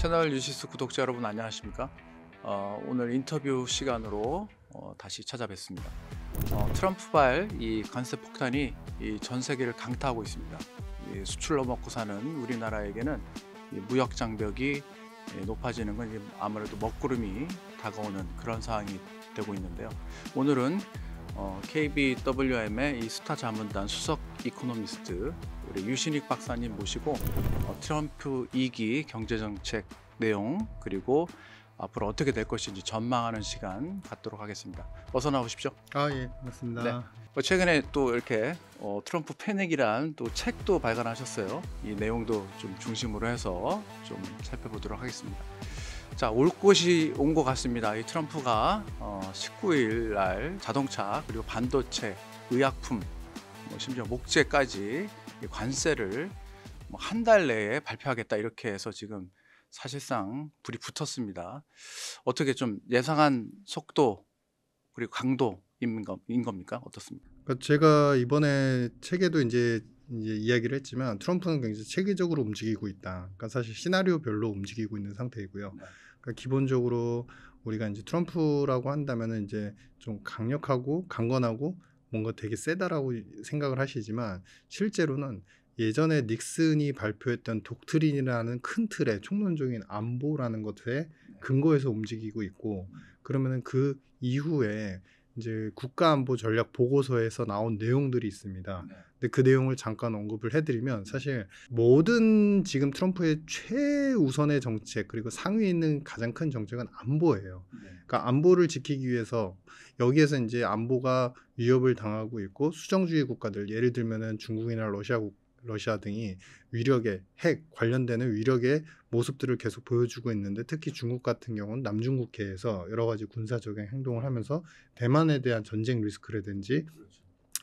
채널 뉴시스 구독자 여러분 안녕하십니까? 오늘 인터뷰 시간으로 다시 찾아뵙습니다. 트럼프발 이 관세 폭탄이 이 전 세계를 강타하고 있습니다. 이 수출로 먹고 사는 우리나라에게는 이 무역 장벽이 높아지는 건 아무래도 먹구름이 다가오는 그런 상황이 되고 있는데요. 오늘은 KBWM의 이 스타 자문단 수석 이코노미스트 우리 유신익 박사님 모시고 트럼프 2기 경제정책 내용 그리고 앞으로 어떻게 될 것인지 전망하는 시간 갖도록 하겠습니다. 어서 나오십시오. 예, 맞습니다. 네. 최근에 또 이렇게 트럼프 패닉이란 또 책도 발간하셨어요. 이 내용도 좀 중심으로 해서 좀 살펴보도록 하겠습니다. 자, 올 것이 온 것 같습니다. 이 트럼프가 19일 날 자동차 그리고 반도체, 의약품, 심지어 목재까지 관세를 한 달 내에 발표하겠다 이렇게 해서 지금 사실상 불이 붙었습니다. 어떻게 좀 예상한 속도 그리고 강도인 겁니까? 어떻습니까? 그러니까 제가 이번에 책에도 이제 이야기를 했지만 트럼프는 굉장히 체계적으로 움직이고 있다. 그러니까 사실 시나리오별로 움직이고 있는 상태이고요. 네. 그러니까 기본적으로 우리가 이제 트럼프라고 한다면은 이제 좀 강력하고 강건하고 뭔가 되게 세다라고 생각을 하시지만 실제로는 예전에 닉슨이 발표했던 독트린이라는 큰 틀의 총론적인 안보라는 것에 근거해서 움직이고 있고, 그러면은 그 이후에 이제 국가안보 전략 보고서에서 나온 내용들이 있습니다. 근데 그 내용을 잠깐 언급을 해드리면 사실 모든 지금 트럼프의 최우선의 정책 그리고 상위에 있는 가장 큰 정책은 안보예요. 그러니까 안보를 지키기 위해서 여기에서 이제 안보가 위협을 당하고 있고 수정주의 국가들, 예를 들면은 중국이나 러시아 등이 위력의 핵 관련되는 위력의 모습들을 계속 보여주고 있는데, 특히 중국 같은 경우는 남중국해에서 여러 가지 군사적인 행동을 하면서 대만에 대한 전쟁 리스크라든지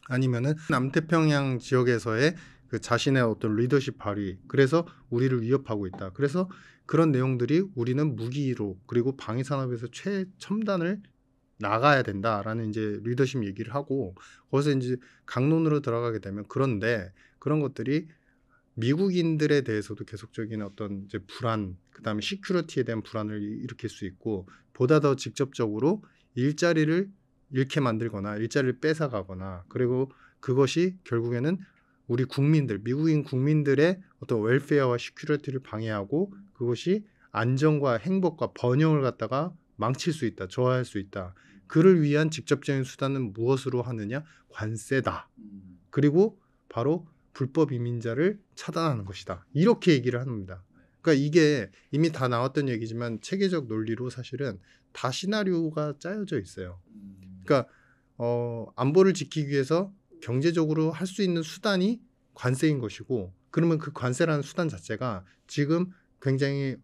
아니면은 남태평양 지역에서의 그 자신의 어떤 리더십 발휘, 그래서 우리를 위협하고 있다. 그래서 그런 내용들이 우리는 무기로 그리고 방위 산업에서 최첨단을 나가야 된다라는 이제 리더십 얘기를 하고, 거기서 이제 강론으로 들어가게 되면, 그런데 그런 것들이 미국인들에 대해서도 계속적인 어떤 이제 불안, 그다음에 시큐리티에 대한 불안을 일으킬 수 있고, 보다 더 직접적으로 일자리를 잃게 만들거나 일자리를 뺏어가거나, 그리고 그것이 결국에는 우리 국민들, 미국인 국민들의 어떤 웰페어와 시큐리티를 방해하고 그것이 안정과 행복과 번영을 갖다가 망칠 수 있다, 저하할 수 있다. 그를 위한 직접적인 수단은 무엇으로 하느냐? 관세다. 그리고 바로 불법 이민자를 차단하는 것이다. 이렇게 얘기를 합니다. 그러니까 이게 이미 다 나왔던 얘기지만 체계적 논리로 사실은 다 시나리오가 짜여져 있어요. 그러니까 안보를 지키기 위해서 경제적으로 할 수 있는 수단이 관세인 것이고, 그러면 그 관세라는 수단 자체가 지금 굉장히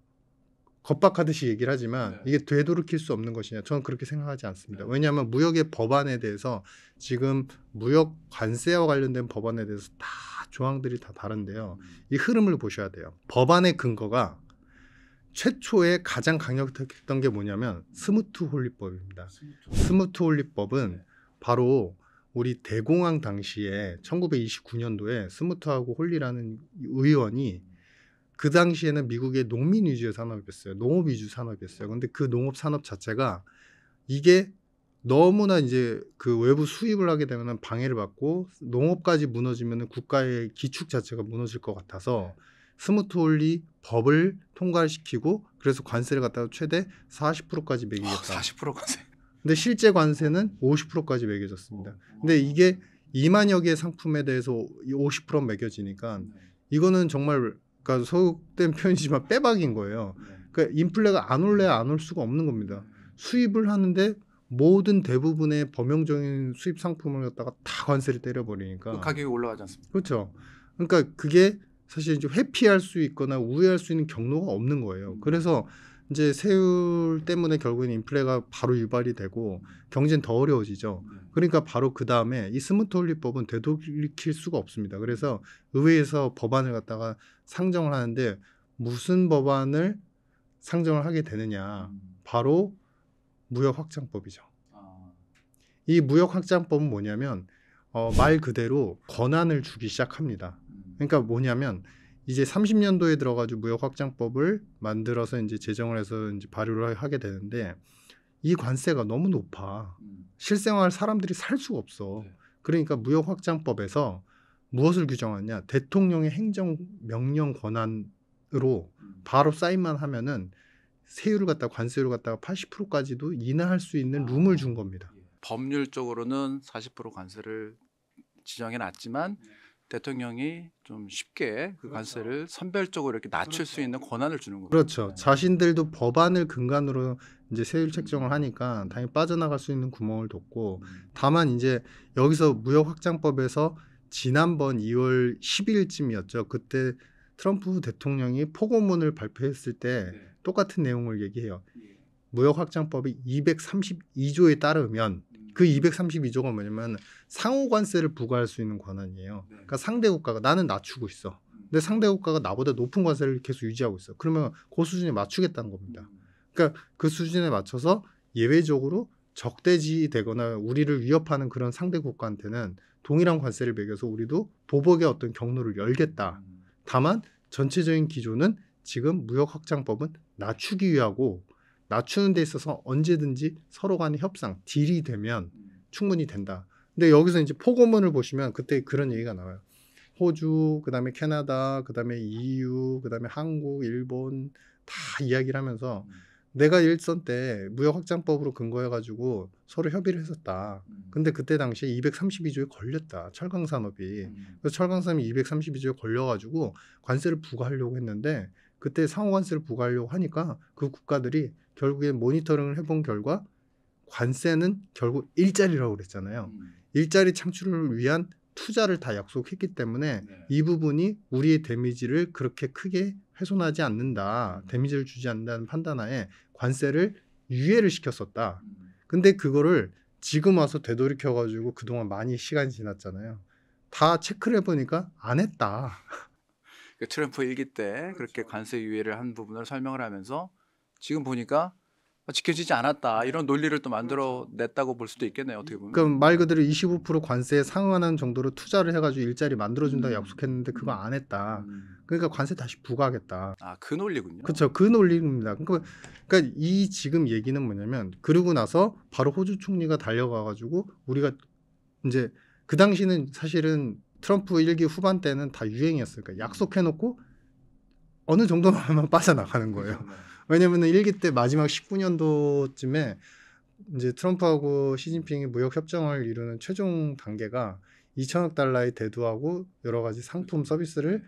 겁박하듯이 얘기를 하지만 이게 되돌이킬 수 없는 것이냐? 저는 그렇게 생각하지 않습니다. 왜냐하면 무역의 법안에 대해서 지금 무역 관세와 관련된 법안에 대해서 다 조항들이 다 다른데요. 이 흐름을 보셔야 돼요. 법안의 근거가 최초에 가장 강력했던 게 뭐냐면 스무트 홀리법입니다. 스무트 홀리법은 바로 우리 대공황 당시에 1929년도에 스무트하고 홀리라는 의원이, 그 당시에는 미국의 농민 위주의 산업이었어요. 농업 위주 산업이었어요. 근데 그 농업 산업 자체가 이게 너무나 이제 그 외부 수입을 하게 되면 방해를 받고 농업까지 무너지면 국가의 기축 자체가 무너질 것 같아서 스무트 홀리 법을 통과시키고, 그래서 관세를 갖다가 최대 40%까지 매기겠다. 40% 관세. 근데 실제 관세는 50%까지 매겨졌습니다. 근데 이게 2만여 개의 상품에 대해서 50% 매겨지니까 이거는 정말, 그러니까 소속된 표현이지만 빼박인 거예요. 그러니까 인플레가 안 올래야 안 올 수가 없는 겁니다. 수입을 하는데 모든 대부분의 범용적인 수입 상품을 갖다가 다 관세를 때려버리니까 그 가격이 올라가지 않습니까? 그렇죠. 그러니까 그게 사실 이제 회피할 수 있거나 우회할 수 있는 경로가 없는 거예요. 그래서 이제 세율 때문에 결국엔 인플레가 바로 유발이 되고 경제는 더 어려워지죠. 그러니까 바로 그 다음에 이 스무트 홀리법은 되돌이킬 수가 없습니다. 그래서 의회에서 법안을 갖다가 상정을 하는데, 무슨 법안을 상정을 하게 되느냐? 바로 무역 확장법이죠. 이 무역 확장법은 뭐냐면 말 그대로 권한을 주기 시작합니다. 그러니까 뭐냐면 이제 30년도에 들어가지고 무역확장법을 만들어서 이제 제정을 해서 이제 발효를 하게 되는데 이 관세가 너무 높아. 실생활 사람들이 살 수가 없어. 네. 그러니까 무역확장법에서 무엇을 규정하냐? 대통령의 행정 명령 권한으로 바로 사인만 하면은 세율을 갖다가 관세율을 갖다가 80%까지도 인하할 수 있는 룸을 준 겁니다. 법률적으로는 40% 관세를 지정해 놨지만 대통령이 좀 쉽게 그 관세를 선별적으로 이렇게 낮출 수 있는 권한을 주는 거죠. 그렇죠. 자신들도 법안을 근간으로 이제 세율 책정을 하니까 당연히 빠져나갈 수 있는 구멍을 뒀고, 다만 이제 여기서 무역확장법에서 지난번 2월 10일쯤이었죠. 그때 트럼프 대통령이 포고문을 발표했을 때 똑같은 내용을 얘기해요. 무역확장법이 232조에 따르면 그 232조가 뭐냐면 상호 관세를 부과할 수 있는 권한이에요. 그러니까 상대 국가가 나는 낮추고 있어. 근데 상대 국가가 나보다 높은 관세를 계속 유지하고 있어. 그러면 그 수준에 맞추겠다는 겁니다. 그러니까 그 수준에 맞춰서 예외적으로 적대지되거나 우리를 위협하는 그런 상대 국가한테는 동일한 관세를 매겨서 우리도 보복의 어떤 경로를 열겠다. 다만 전체적인 기조는 지금 무역확장법은 낮추기 위하고, 낮추는 데 있어서 언제든지 서로 간의 협상, 딜이 되면 충분히 된다. 근데 여기서 이제 포고문을 보시면 그때 그런 얘기가 나와요. 호주, 그다음에 캐나다, 그다음에 EU, 그다음에 한국, 일본 다 이야기를 하면서 내가 일선 때 무역확장법으로 근거해가지고 서로 협의를 했었다. 근데 그때 당시에 232조에 걸렸다. 철강산업이. 그래서 철강산업이 232조에 걸려가지고 관세를 부과하려고 했는데 그때 상호관세를 부과하려고 하니까 그 국가들이 결국에 모니터링을 해본 결과 관세는 결국 일자리라고 그랬잖아요. 일자리 창출을 위한 투자를 다 약속했기 때문에 이 부분이 우리의 데미지를 그렇게 크게 훼손하지 않는다. 데미지를 주지 않는다는 판단하에 관세를 유예를 시켰었다. 근데 그거를 지금 와서 되돌이켜가지고 그동안 많이 시간이 지났잖아요. 다 체크를 해보니까 안 했다. 그 트럼프 일기 때 그렇게 관세 유예를 한 부분을 설명을 하면서 지금 보니까 지켜지지 않았다. 이런 논리를 또 만들어 냈다고 볼 수도 있겠네요. 어떻게 보면. 그럼 말 그대로 25% 관세에 상응하는 정도로 투자를 해가지고 일자리 만들어준다고 약속했는데 그거 안 했다. 그러니까 관세 다시 부과하겠다. 아, 그 논리군요. 그렇죠. 그 논리입니다. 그러니까 이 지금 얘기는 뭐냐면 그러고 나서 바로 호주 총리가 달려가가지고 우리가 이제 그 당시는 사실은 트럼프 일기 후반 때는 다 유행이었어요. 그러니까 약속해놓고 어느 정도만 하면 빠져나가는 거예요. 왜냐면 일기 때 마지막 19년도쯤에 이제 트럼프하고 시진핑이 무역 협정을 이루는 최종 단계가 2천억 달러의 대두하고 여러 가지 상품 서비스를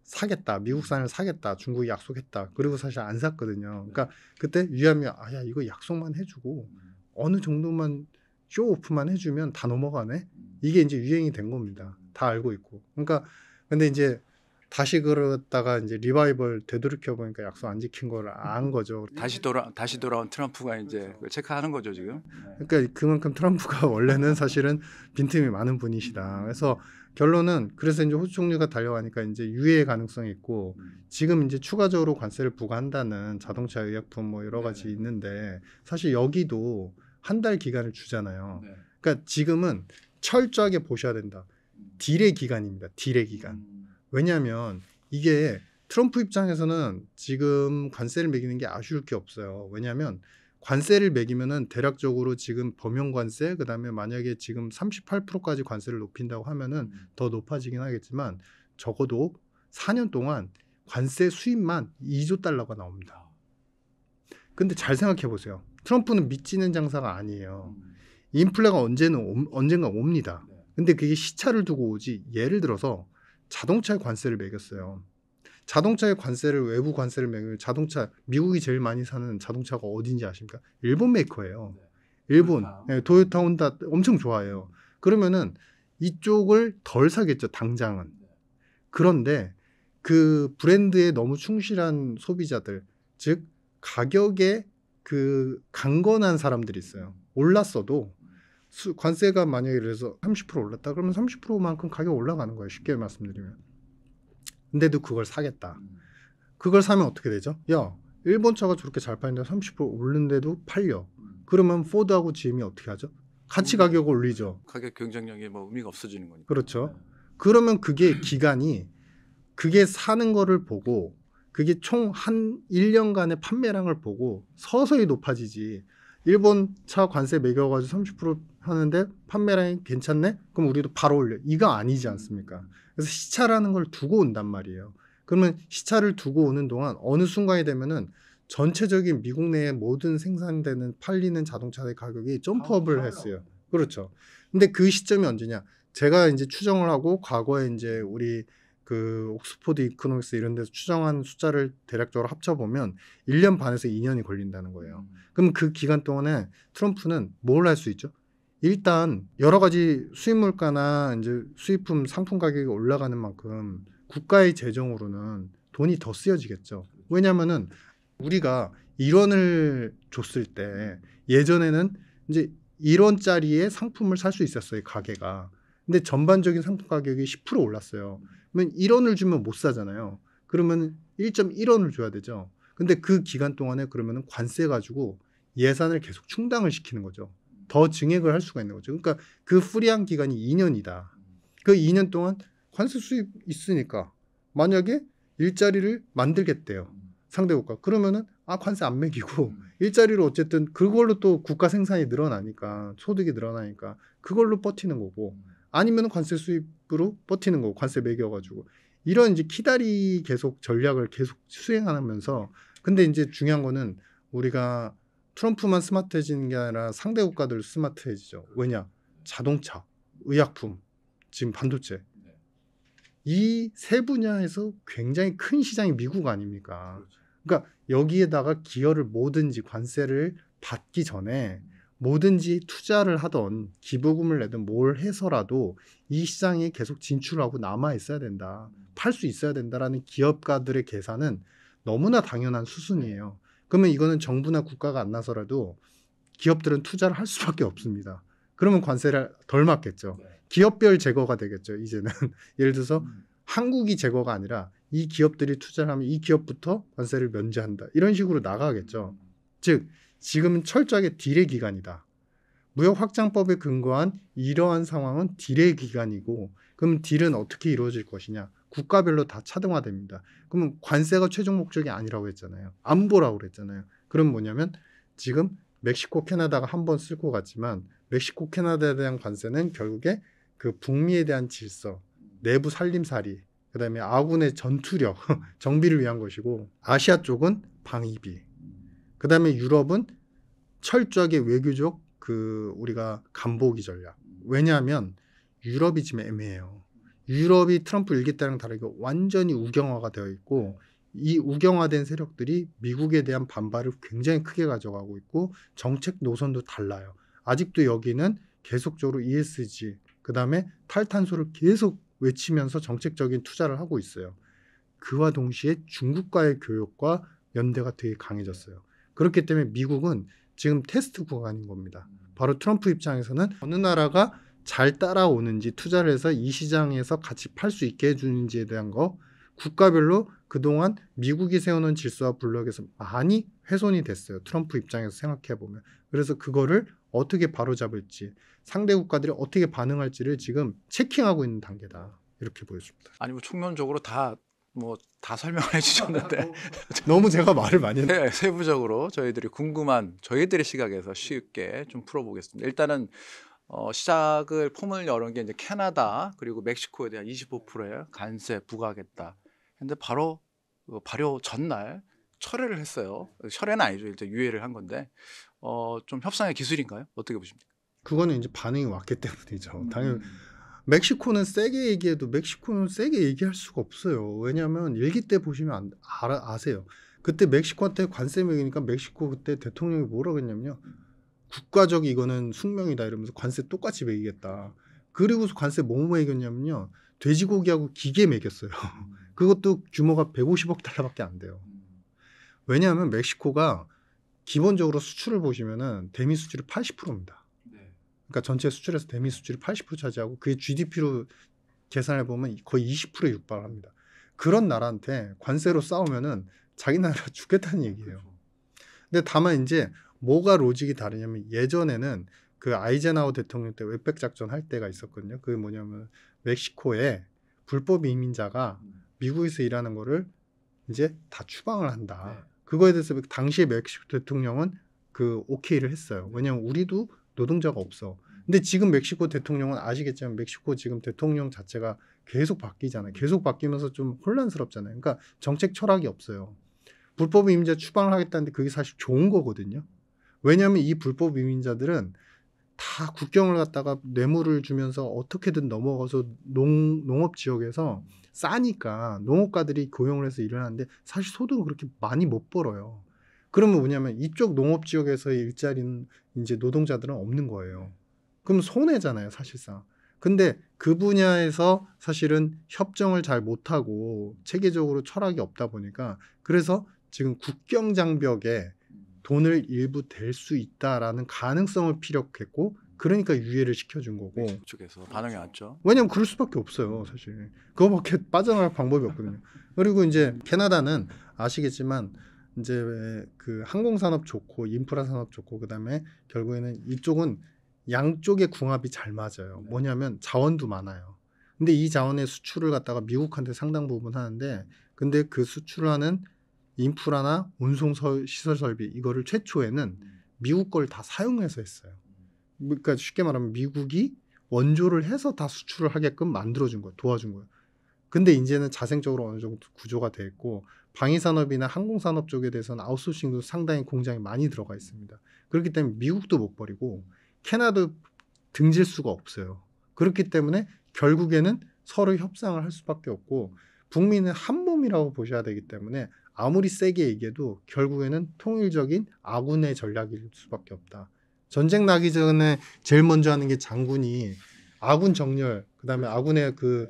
사겠다. 미국산을 사겠다. 중국이 약속했다. 그리고 사실 안 샀거든요. 그러니까 그때 위안이 야 이거 약속만 해주고 어느 정도만 쇼 오프만 해주면 다 넘어가네. 이게 이제 유행이 된 겁니다. 다 알고 있고. 그러니까 근데 이제 다시 그러다가 이제 리바이벌 되돌이켜 보니까 약속 안 지킨 걸 안 거죠. 다시 돌아온 트럼프가 이제 그걸 체크하는 거죠 지금. 그러니까 그만큼 트럼프가 원래는 사실은 빈틈이 많은 분이시다. 그래서 결론은 그래서 이제 호주 총리가 달려가니까 이제 유예 가능성이 있고 지금 이제 추가적으로 관세를 부과한다는 자동차, 의약품 뭐 여러 가지 있는데 사실 여기도 한 달 기간을 주잖아요. 그러니까 지금은 철저하게 보셔야 된다. 딜의 기간입니다. 딜의 기간. 왜냐하면 이게 트럼프 입장에서는 지금 관세를 매기는 게 아쉬울 게 없어요. 왜냐하면 관세를 매기면은 대략적으로 지금 범용 관세, 그다음에 만약에 지금 38%까지 관세를 높인다고 하면은 더 높아지긴 하겠지만 적어도 4년 동안 관세 수입만 2조 달러가 나옵니다. 근데 잘 생각해 보세요. 트럼프는 믿지는 장사가 아니에요. 인플레가 언젠가 옵니다. 근데 그게 시차를 두고 오지. 예를 들어서 자동차에 관세를 매겼어요. 자동차에 관세를 외부 관세를 매기면 자동차 미국이 제일 많이 사는 자동차가 어딘지 아십니까? 일본 메이커예요. 일본 토요타, 혼다 엄청 좋아해요. 그러면은 이쪽을 덜 사겠죠, 당장은. 그런데 그 브랜드에 너무 충실한 소비자들, 즉 가격에 그 강건한 사람들이 있어요. 올랐어도 관세가 만약에 그래서 30% 올랐다 그러면 30%만큼 가격 올라가는 거예요. 쉽게 말씀드리면. 근데도 그걸 사겠다. 그걸 사면 어떻게 되죠? 야, 일본 차가 저렇게 잘 파는데 30% 오르는데도 팔려. 그러면 포드하고 GM이 어떻게 하죠? 같이 가격을 올리죠. 가격 경쟁력이 뭐 의미가 없어지는 거니까. 그렇죠. 그러면 그게 기간이 그게 사는 거를 보고 그게 총 한 1년간의 판매량을 보고 서서히 높아지지. 일본 차 관세 매겨가지고 30% 하는데 판매량이 괜찮네? 그럼 우리도 바로 올려. 이거 아니지 않습니까? 그래서 시차라는 걸 두고 온단 말이에요. 그러면 시차를 두고 오는 동안 어느 순간이 되면은 전체적인 미국 내의 모든 생산되는 팔리는 자동차의 가격이 점프업을 했어요. 그렇죠. 근데 그 시점이 언제냐? 제가 이제 추정을 하고 과거에 이제 우리 그 옥스포드 이코노믹스 이런 데서 추정한 숫자를 대략적으로 합쳐보면 1년 반에서 2년이 걸린다는 거예요. 그럼 그 기간 동안에 트럼프는 뭘 할 수 있죠? 일단 여러 가지 수입 물가나 이제 수입품 상품 가격이 올라가는 만큼 국가의 재정으로는 돈이 더 쓰여지겠죠. 왜냐하면은 우리가 1원을 줬을 때 예전에는 이제 1원짜리의 상품을 살 수 있었어요, 가게가. 근데 전반적인 상품 가격이 10% 올랐어요. 그러면 1원을 주면 못 사잖아요. 그러면 1.1원을 줘야 되죠. 근데 그 기간 동안에 그러면은 관세 가지고 예산을 계속 충당을 시키는 거죠. 더 증액을 할 수가 있는 거죠. 그러니까 그 프리한 기간이 2년이다. 그 2년 동안 관세 수입 있으니까 만약에 일자리를 만들겠대요. 상대 국가. 그러면은 관세 안 매기고 일자리로 어쨌든 그걸로 또 국가 생산이 늘어나니까 소득이 늘어나니까 그걸로 버티는 거고 아니면 관세 수입으로 버티는 거고 관세 매겨가지고 이런 이제 키다리 계속 전략을 계속 수행하면서 근데 이제 중요한 거는 우리가 트럼프만 스마트해지는 게 아니라 상대 국가들 스마트해지죠. 왜냐? 자동차, 의약품, 지금 반도체 이 세 분야에서 굉장히 큰 시장이 미국 아닙니까? 그러니까 여기에다가 기여를 뭐든지 관세를 받기 전에 뭐든지 투자를 하던 기부금을 내든 뭘 해서라도 이 시장에 계속 진출하고 남아 있어야 된다. 팔 수 있어야 된다라는 기업가들의 계산은 너무나 당연한 수순이에요. 그러면 이거는 정부나 국가가 안 나서라도 기업들은 투자를 할 수밖에 없습니다. 그러면 관세를 덜 맞겠죠. 기업별 제거가 되겠죠. 이제는 예를 들어서 한국이 제거가 아니라 이 기업들이 투자를 하면 이 기업부터 관세를 면제한다. 이런 식으로 나가겠죠. 즉 지금은 철저하게 딜의 기간이다. 무역 확장법에 근거한 이러한 상황은 딜의 기간이고 그럼 딜은 어떻게 이루어질 것이냐. 국가별로 다 차등화됩니다. 그러면 관세가 최종 목적이 아니라고 했잖아요. 안보라고 그랬잖아요. 그럼 뭐냐면 지금 멕시코, 캐나다가 한번 쓸고 갔지만 멕시코, 캐나다에 대한 관세는 결국에 그 북미에 대한 질서, 내부 살림살이, 그다음에 아군의 전투력, 정비를 위한 것이고 아시아 쪽은 방위비, 그다음에 유럽은 철저하게 외교적 그 우리가 간보기 전략. 왜냐하면 유럽이 지금 애매해요. 유럽이 트럼프 일기 때랑 다르게 완전히 우경화가 되어 있고 이 우경화된 세력들이 미국에 대한 반발을 굉장히 크게 가져가고 있고 정책 노선도 달라요. 아직도 여기는 계속적으로 ESG, 그다음에 탈탄소를 계속 외치면서 정책적인 투자를 하고 있어요. 그와 동시에 중국과의 교역과 연대가 되게 강해졌어요. 그렇기 때문에 미국은 지금 테스트 구간인 겁니다. 바로 트럼프 입장에서는 어느 나라가 잘 따라오는지 투자를 해서 이 시장에서 같이 팔 수 있게 해주는지에 대한 거 국가별로 그동안 미국이 세워놓은 질서와 블록에서 많이 훼손이 됐어요. 트럼프 입장에서 생각해보면. 그래서 그거를 어떻게 바로잡을지 상대 국가들이 어떻게 반응할지를 지금 체킹하고 있는 단계다. 이렇게 보여집니다. 아니 뭐 총론적으로 다 설명을 해주셨는데 너무 제가 말을 많이 했네요. 네, 세부적으로 저희들이 궁금한 저희들의 시각에서 쉽게 좀 풀어보겠습니다. 일단은 시작을 폼을 여는 게 이제 캐나다 그리고 멕시코에 대한 25%의 관세 부과하겠다. 근데 바로 발효 전날 철회를 했어요. 철회는 아니죠. 일단 유예를 한 건데 좀 협상의 기술인가요? 어떻게 보십니까? 그거는 이제 반응이 왔기 때문이죠. 당연히 멕시코는 세게 얘기해도 멕시코는 세게 얘기할 수가 없어요. 왜냐하면 일기 때 보시면 아세요. 그때 멕시코한테 관세 매기니까 멕시코 그때 대통령이 뭐라고 했냐면요. 국가적 이거는 숙명이다 이러면서 관세 똑같이 매기겠다. 그리고서 관세 뭐 매겼냐면요. 돼지고기하고 기계 매겼어요. 그것도 규모가 150억 달러밖에 안 돼요. 왜냐하면 멕시코가 기본적으로 수출을 보시면은 대미 수출이 80%입니다. 그러니까 전체 수출에서 대미 수출이 80% 차지하고 그게 GDP로 계산해 보면 거의 20%에 육박합니다. 그런 나라한테 관세로 싸우면은 자기 나라가 죽겠다는 얘기예요. 근데 다만 이제 뭐가 로직이 다르냐면 예전에는 그 아이젠하워 대통령 때 웹백 작전 할 때가 있었거든요. 그게 뭐냐면 멕시코에 불법 이민자가 미국에서 일하는 거를 이제 다 추방을 한다. 네. 그거에 대해서 당시에 멕시코 대통령은 그 오케이를 했어요. 왜냐면 우리도 노동자가 없어. 근데 지금 멕시코 대통령은 아시겠지만 멕시코 지금 대통령 자체가 계속 바뀌잖아요. 계속 바뀌면서 좀 혼란스럽잖아요. 그러니까 정책 철학이 없어요. 불법 이민자 추방을 하겠다는데 그게 사실 좋은 거거든요. 왜냐하면 이 불법 이민자들은 다 국경을 갖다가 뇌물을 주면서 어떻게든 넘어가서 농업 지역에서 싸니까 농업가들이 고용을 해서 일을 하는데 사실 소득은 그렇게 많이 못 벌어요. 그러면 뭐냐면 이쪽 농업 지역에서의 일자리는 이제 노동자들은 없는 거예요. 그럼 손해잖아요, 사실상. 근데 그 분야에서 사실은 협정을 잘 못하고 체계적으로 철학이 없다 보니까 그래서 지금 국경 장벽에 돈을 일부 댈 수 있다라는 가능성을 피력했고 그러니까 유예를 시켜준 거고. 쪽에서 반응이 왔죠. 왜냐면 그럴 수밖에 없어요, 사실. 그거밖에 빠져나갈 방법이 없거든요. 그리고 이제 캐나다는 아시겠지만 이제 그 항공산업 좋고 인프라 산업 좋고 그다음에 결국에는 이쪽은 양쪽의 궁합이 잘 맞아요. 뭐냐면 자원도 많아요. 근데 이 자원의 수출을 갖다가 미국한테 상당 부분 하는데 근데 그 수출을 하는 인프라나 운송 시설 설비 이거를 최초에는 미국 걸 다 사용해서 했어요. 그러니까 쉽게 말하면 미국이 원조를 해서 다 수출을 하게끔 만들어준 거예요. 도와준 거예요. 근데 이제는 자생적으로 어느 정도 구조가 돼 있고 방위산업이나 항공산업 쪽에 대해서는 아웃소싱도 상당히 공장이 많이 들어가 있습니다. 그렇기 때문에 미국도 못 버리고 캐나다도 등질 수가 없어요. 그렇기 때문에 결국에는 서로 협상을 할 수밖에 없고 북미는 한 몸이라고 보셔야 되기 때문에 아무리 세게 얘기해도 결국에는 통일적인 아군의 전략일 수밖에 없다. 전쟁 나기 전에 제일 먼저 하는 게 장군이 아군 정렬, 그다음에 아군의 그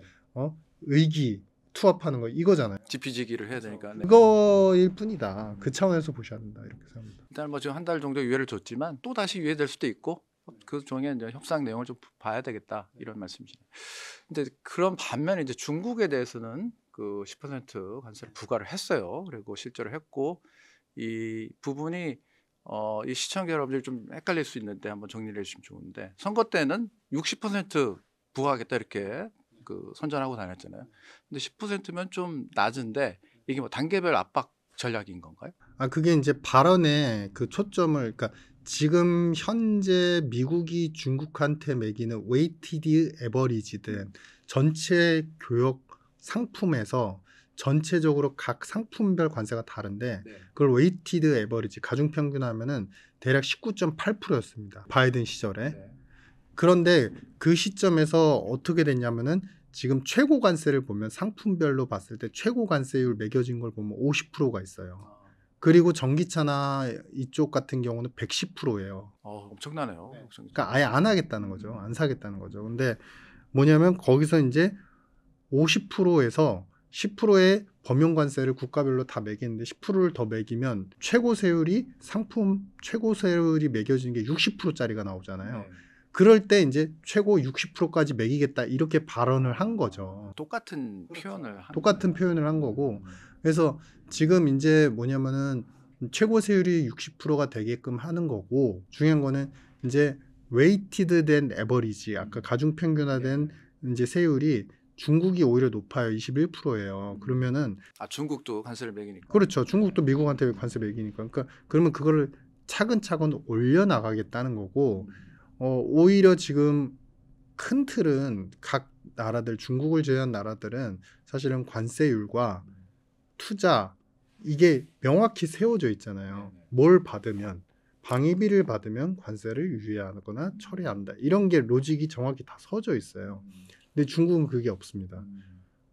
의기 투합하는 거 이거잖아요. 지피지기를 해야 되니까. 네. 그거일 뿐이다. 그 차원에서 보셔야 된다 이렇게 생각합니다. 일단 뭐 지금 한 달 정도 유예를 줬지만 또 다시 유예될 수도 있고 그 중에 이제 협상 내용을 좀 봐야 되겠다 이런 말씀이시네요. 근데 그런 반면에 이제 중국에 대해서는 그 10% 관세를 부과를 했어요. 그리고 실제로 했고 이 부분이 이 시청자 여러분들이 좀 헷갈릴 수 있는데 한번 정리를 해주시면 좋은데 선거 때는 60% 부과하겠다 이렇게 그 선전하고 다녔잖아요. 근데 10%면 좀 낮은데 이게 뭐 단계별 압박 전략인 건가요? 그게 이제 발언의 그 초점을 그러니까 지금 현재 미국이 중국한테 매기는 웨이티드 에버리지든 전체 교역 상품에서 전체적으로 각 상품별 관세가 다른데 그걸 웨이티드 에버리지 가중 평균하면은 대략 19.8%였습니다. 바이든 시절에. 그런데 그 시점에서 어떻게 됐냐면은 지금 최고 관세를 보면 상품별로 봤을 때 최고 관세율 매겨진 걸 보면 50%가 있어요. 그리고 전기차나 이쪽 같은 경우는 110%예요. 엄청나네요. 그러니까 아예 안 하겠다는 거죠. 안 사겠다는 거죠. 근데 뭐냐면 거기서 이제 50%에서 10%의 범용 관세를 국가별로 다 매기는데 10%를 더 매기면 최고 세율이 상품 최고 세율이 매겨지는 게 60%짜리가 나오잖아요. 그럴 때 이제 최고 60%까지 매기겠다 이렇게 발언을 한 거죠. 똑같은 표현을 한 거고 그래서 지금 이제 뭐냐면은 최고 세율이 60%가 되게끔 하는 거고 중요한 거는 이제 웨이티드 된 에버리지 아까 가중 평균화된 이제 세율이 중국이 오히려 높아요. 21%예요. 그러면은 중국도 관세를 매기니까. 그렇죠. 중국도 미국한테 관세 매기니까. 그러니까 그러면 그거를 차근차근 올려 나가겠다는 거고 오히려 지금 큰 틀은 각 나라들 중국을 제외한 나라들은 사실은 관세율과 투자 이게 명확히 세워져 있잖아요. 뭘 받으면 방위비를 받으면 관세를 유예하거나 처리한다. 이런 게 로직이 정확히 다 서져 있어요. 근데 중국은 그게 없습니다.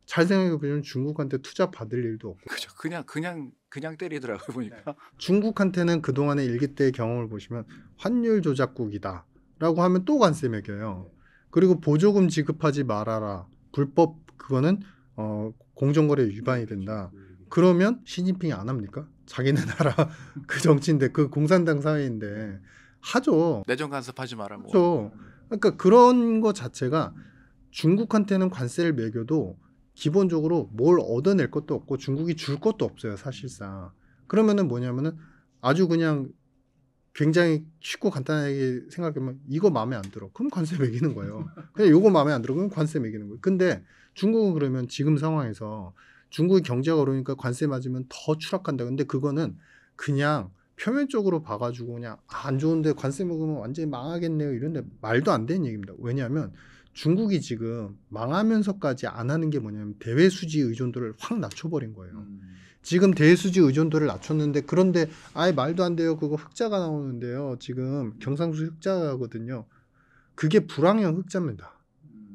잘 생각해 보면 중국한테 투자 받을 일도 없고. 그죠. 그냥 때리더라고요 보니까. 중국한테는 그동안의 일기 때의 경험을 보시면 환율 조작국이다라고 하면 또 관세 매겨요. 그리고 보조금 지급하지 말아라. 불법 그거는 공정거래 위반이 된다. 그러면 시진핑이 안 합니까? 자기네 나라 그 정치인데 그 공산당 사회인데 하죠. 내정 간섭하지 마라. 뭐. 그렇죠. 그러니까 그런 거 자체가 중국한테는 관세를 매겨도 기본적으로 뭘 얻어낼 것도 없고 중국이 줄 것도 없어요, 사실상. 그러면은 뭐냐면은 아주 그냥 굉장히 쉽고 간단하게 생각하면 이거 마음에 안 들어. 그럼 관세 매기는 거예요. 그냥 이거 마음에 안 들어. 그럼 관세 매기는 거예요. 근데 중국은 그러면 지금 상황에서 중국이 경제가 어려우니까 관세 맞으면 더 추락한다. 근데 그거는 그냥 표면적으로 봐가지고 그냥 안 좋은데 관세 먹으면 완전히 망하겠네요. 이런데 말도 안 되는 얘기입니다. 왜냐하면 중국이 지금 망하면서까지 안 하는 게 뭐냐면 대외 수지 의존도를 확 낮춰버린 거예요. 지금 대외 수지 의존도를 낮췄는데 그런데 아예 말도 안 돼요. 그거 흑자가 나오는데요. 지금 경상수 흑자거든요. 그게 불황형 흑자입니다.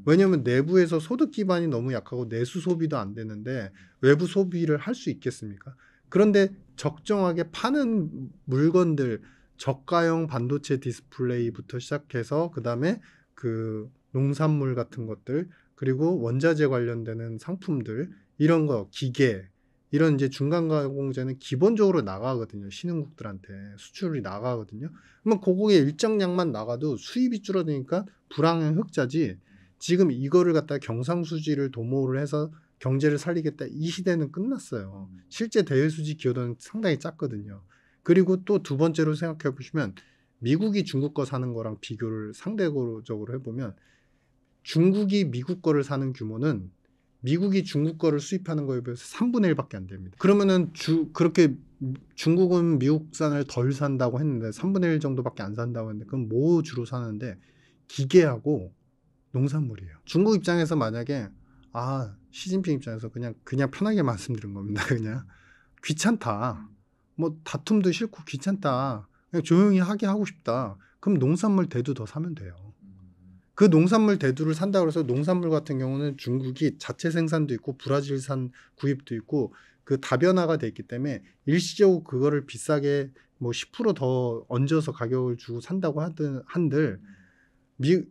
왜냐하면 내부에서 소득 기반이 너무 약하고 내수 소비도 안 되는데 외부 소비를 할 수 있겠습니까? 그런데 적정하게 파는 물건들 저가형 반도체 디스플레이부터 시작해서 그다음에 그 농산물 같은 것들 그리고 원자재 관련되는 상품들 이런 거 기계 이런 이제 중간 가공재는 기본적으로 나가거든요. 신흥국들한테 수출이 나가거든요. 그러면 그거에 일정량만 나가도 수입이 줄어드니까 불황형 흑자지. 지금 이거를 갖다 경상수지를 도모를 해서 경제를 살리겠다 이 시대는 끝났어요. 실제 대외수지 기여도는 상당히 작거든요. 그리고 또 두 번째로 생각해 보시면 미국이 중국 거 사는 거랑 비교를 상대적으로 해보면 중국이 미국 거를 사는 규모는 미국이 중국 거를 수입하는 거에 비해서 3분의 1밖에 안 됩니다. 그러면은 그렇게 중국은 미국산을 덜 산다고 했는데 3분의 1 정도밖에 안 산다고 했는데 그럼 뭐 주로 사는데 기계하고 농산물이에요. 중국 입장에서 만약에 시진핑 입장에서 그냥 편하게 말씀드린 겁니다. 그냥 귀찮다. 뭐 다툼도 싫고 귀찮다. 그냥 조용히 하게 하고 싶다. 그럼 농산물 대두 더 사면 돼요. 그 농산물 대두를 산다고 해서 농산물 같은 경우는 중국이 자체 생산도 있고 브라질산 구입도 있고 그 다변화가 돼 있기 때문에 일시적으로 그거를 비싸게 뭐 10%더 얹어서 가격을 주고 산다고 한들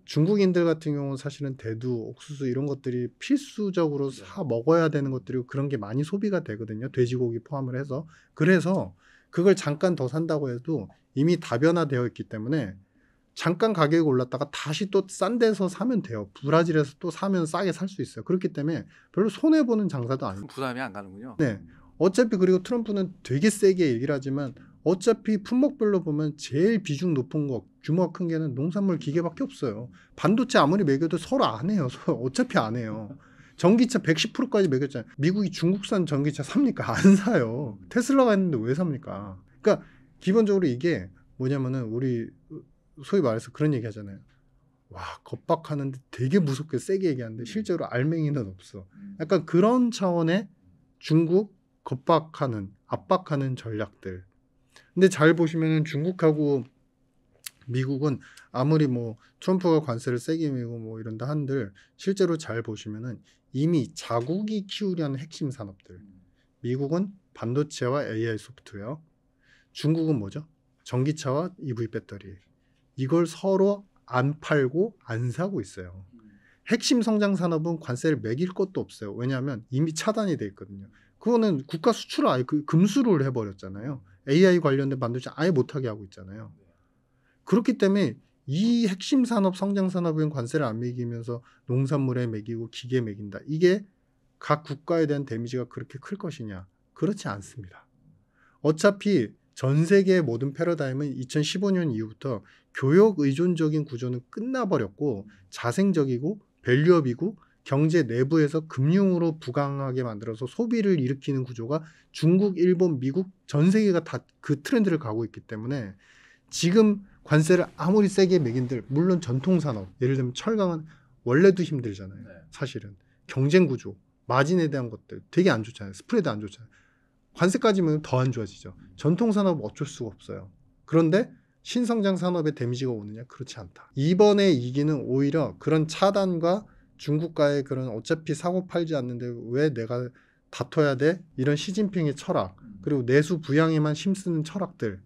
중국인들 같은 경우는 사실은 대두, 옥수수 이런 것들이 필수적으로 사 먹어야 되는 것들이고 그런 게 많이 소비가 되거든요. 돼지고기 포함을 해서. 그래서 그걸 잠깐 더 산다고 해도 이미 다변화되어 있기 때문에 잠깐 가격이 올랐다가 다시 또 싼 데서 사면 돼요. 브라질에서 또 사면 싸게 살 수 있어요. 그렇기 때문에 별로 손해보는 장사도 아니에요. 부담이 안 가는군요. 네. 어차피 그리고 트럼프는 되게 세게 얘기를 하지만 어차피 품목별로 보면 제일 비중 높은 거 규모가 큰 게는 농산물 기계밖에 없어요. 반도체 아무리 매겨도 서로 안 해요. 어차피 안 해요. 전기차 110%까지 매겼잖아요. 미국이 중국산 전기차 삽니까? 안 사요. 테슬라가 있는데 왜 삽니까? 그러니까 기본적으로 이게 뭐냐면은 우리 소위 말해서 그런 얘기 하잖아요. 와, 겁박하는데 되게 무섭게 세게 얘기하는데 실제로 알맹이는 없어. 약간 그런 차원의 중국 겁박하는, 압박하는 전략들. 근데 잘 보시면은 중국하고 미국은 아무리 뭐 트럼프가 관세를 세게 매고 뭐 이런다 한들 실제로 잘 보시면은 이미 자국이 키우려는 핵심 산업들. 미국은 반도체와 AI 소프트웨어. 중국은 뭐죠? 전기차와 EV 배터리. 이걸 서로 안 팔고 안 사고 있어요. 핵심 성장 산업은 관세를 매길 것도 없어요. 왜냐하면 이미 차단이 돼 있거든요. 그거는 국가 수출을 아예 금수를 해버렸잖아요. AI 관련된 반도체 아예 못하게 하고 있잖아요. 그렇기 때문에 이 핵심 산업, 성장 산업은 관세를 안 매기면서 농산물에 매기고 기계에 매긴다. 이게 각 국가에 대한 데미지가 그렇게 클 것이냐? 그렇지 않습니다. 어차피 전 세계의 모든 패러다임은 2015년 이후부터 교역 의존적인 구조는 끝나버렸고 자생적이고 밸류업이고 경제 내부에서 금융으로 부강하게 만들어서 소비를 일으키는 구조가 중국, 일본, 미국 전 세계가 다 그 트렌드를 가고 있기 때문에 지금 관세를 아무리 세게 매긴들 물론 전통산업 예를 들면 철강은 원래도 힘들잖아요. 사실은 경쟁 구조, 마진에 대한 것들 되게 안 좋잖아요. 스프레드 안 좋잖아요. 관세까지면 더 안 좋아지죠. 전통산업 어쩔 수가 없어요. 그런데 신성장 산업에 데미지가 오느냐? 그렇지 않다. 이번에 이기는 오히려 그런 차단과 중국과의 그런 어차피 사고 팔지 않는데 왜 내가 다퉈야 돼? 이런 시진핑의 철학 그리고 내수 부양에만 힘쓰는 철학들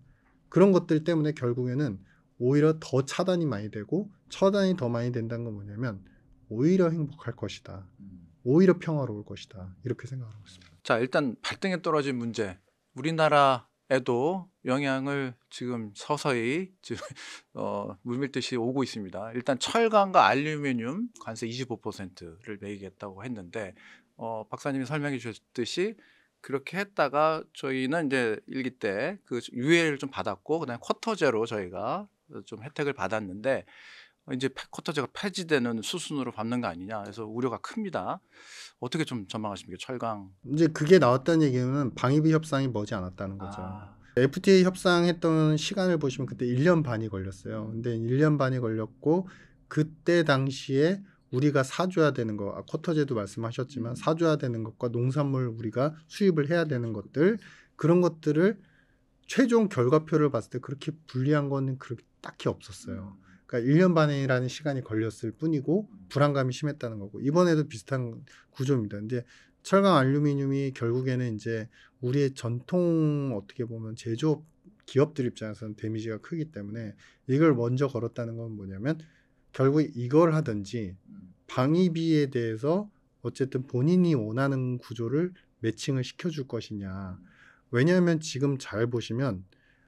그런 것들 때문에 결국에는 오히려 더 차단이 많이 되고 차단이 더 많이 된다는 건 뭐냐면 오히려 행복할 것이다. 오히려 평화로울 것이다. 이렇게 생각하고 있습니다. 자, 일단 발등에 떨어진 문제. 우리나라에도 영향을 지금 서서히 지금 물밀듯이 오고 있습니다. 일단 철강과 알루미늄 관세 25%를 매기겠다고 했는데 박사님이 설명해 주셨듯이 그렇게 했다가 저희는 이제 1기 때 그 유예를 좀 받았고 그다음에 쿼터제로 저희가 좀 혜택을 받았는데 이제 쿼터제가 폐지되는 수순으로 밟는 거 아니냐 해서 우려가 큽니다. 어떻게 좀 전망하십니까? 철강. 이제 그게 나왔다는 얘기는 방위비 협상이 머지 않았다는 거죠. 아, FTA 협상했던 시간을 보시면 그때 1년 반이 걸렸어요. 근데 1년 반이 걸렸고 그때 당시에 우리가 사줘야 되는 거, 쿼터제도 말씀하셨지만 사줘야 되는 것과 농산물 우리가 수입을 해야 되는 것들, 그런 것들을 최종 결과표를 봤을 때 그렇게 불리한 거는 그렇게 딱히 없었어요. 그러니까 1년 반이라는 시간이 걸렸을 뿐이고 불안감이 심했다는 거고, 이번에도 비슷한 구조입니다. 근데 철강 알루미늄이 결국에는 이제 우리의 전통 어떻게 보면 제조업 기업들 입장에서는 데미지가 크기 때문에 이걸 먼저 걸었다는 건 뭐냐면 결국 이걸 하든지 방위비에 대해서 어쨌든 본인이 원하는 구조를 매칭을 시켜줄 것이냐. 왜냐하면 지금 잘 보시면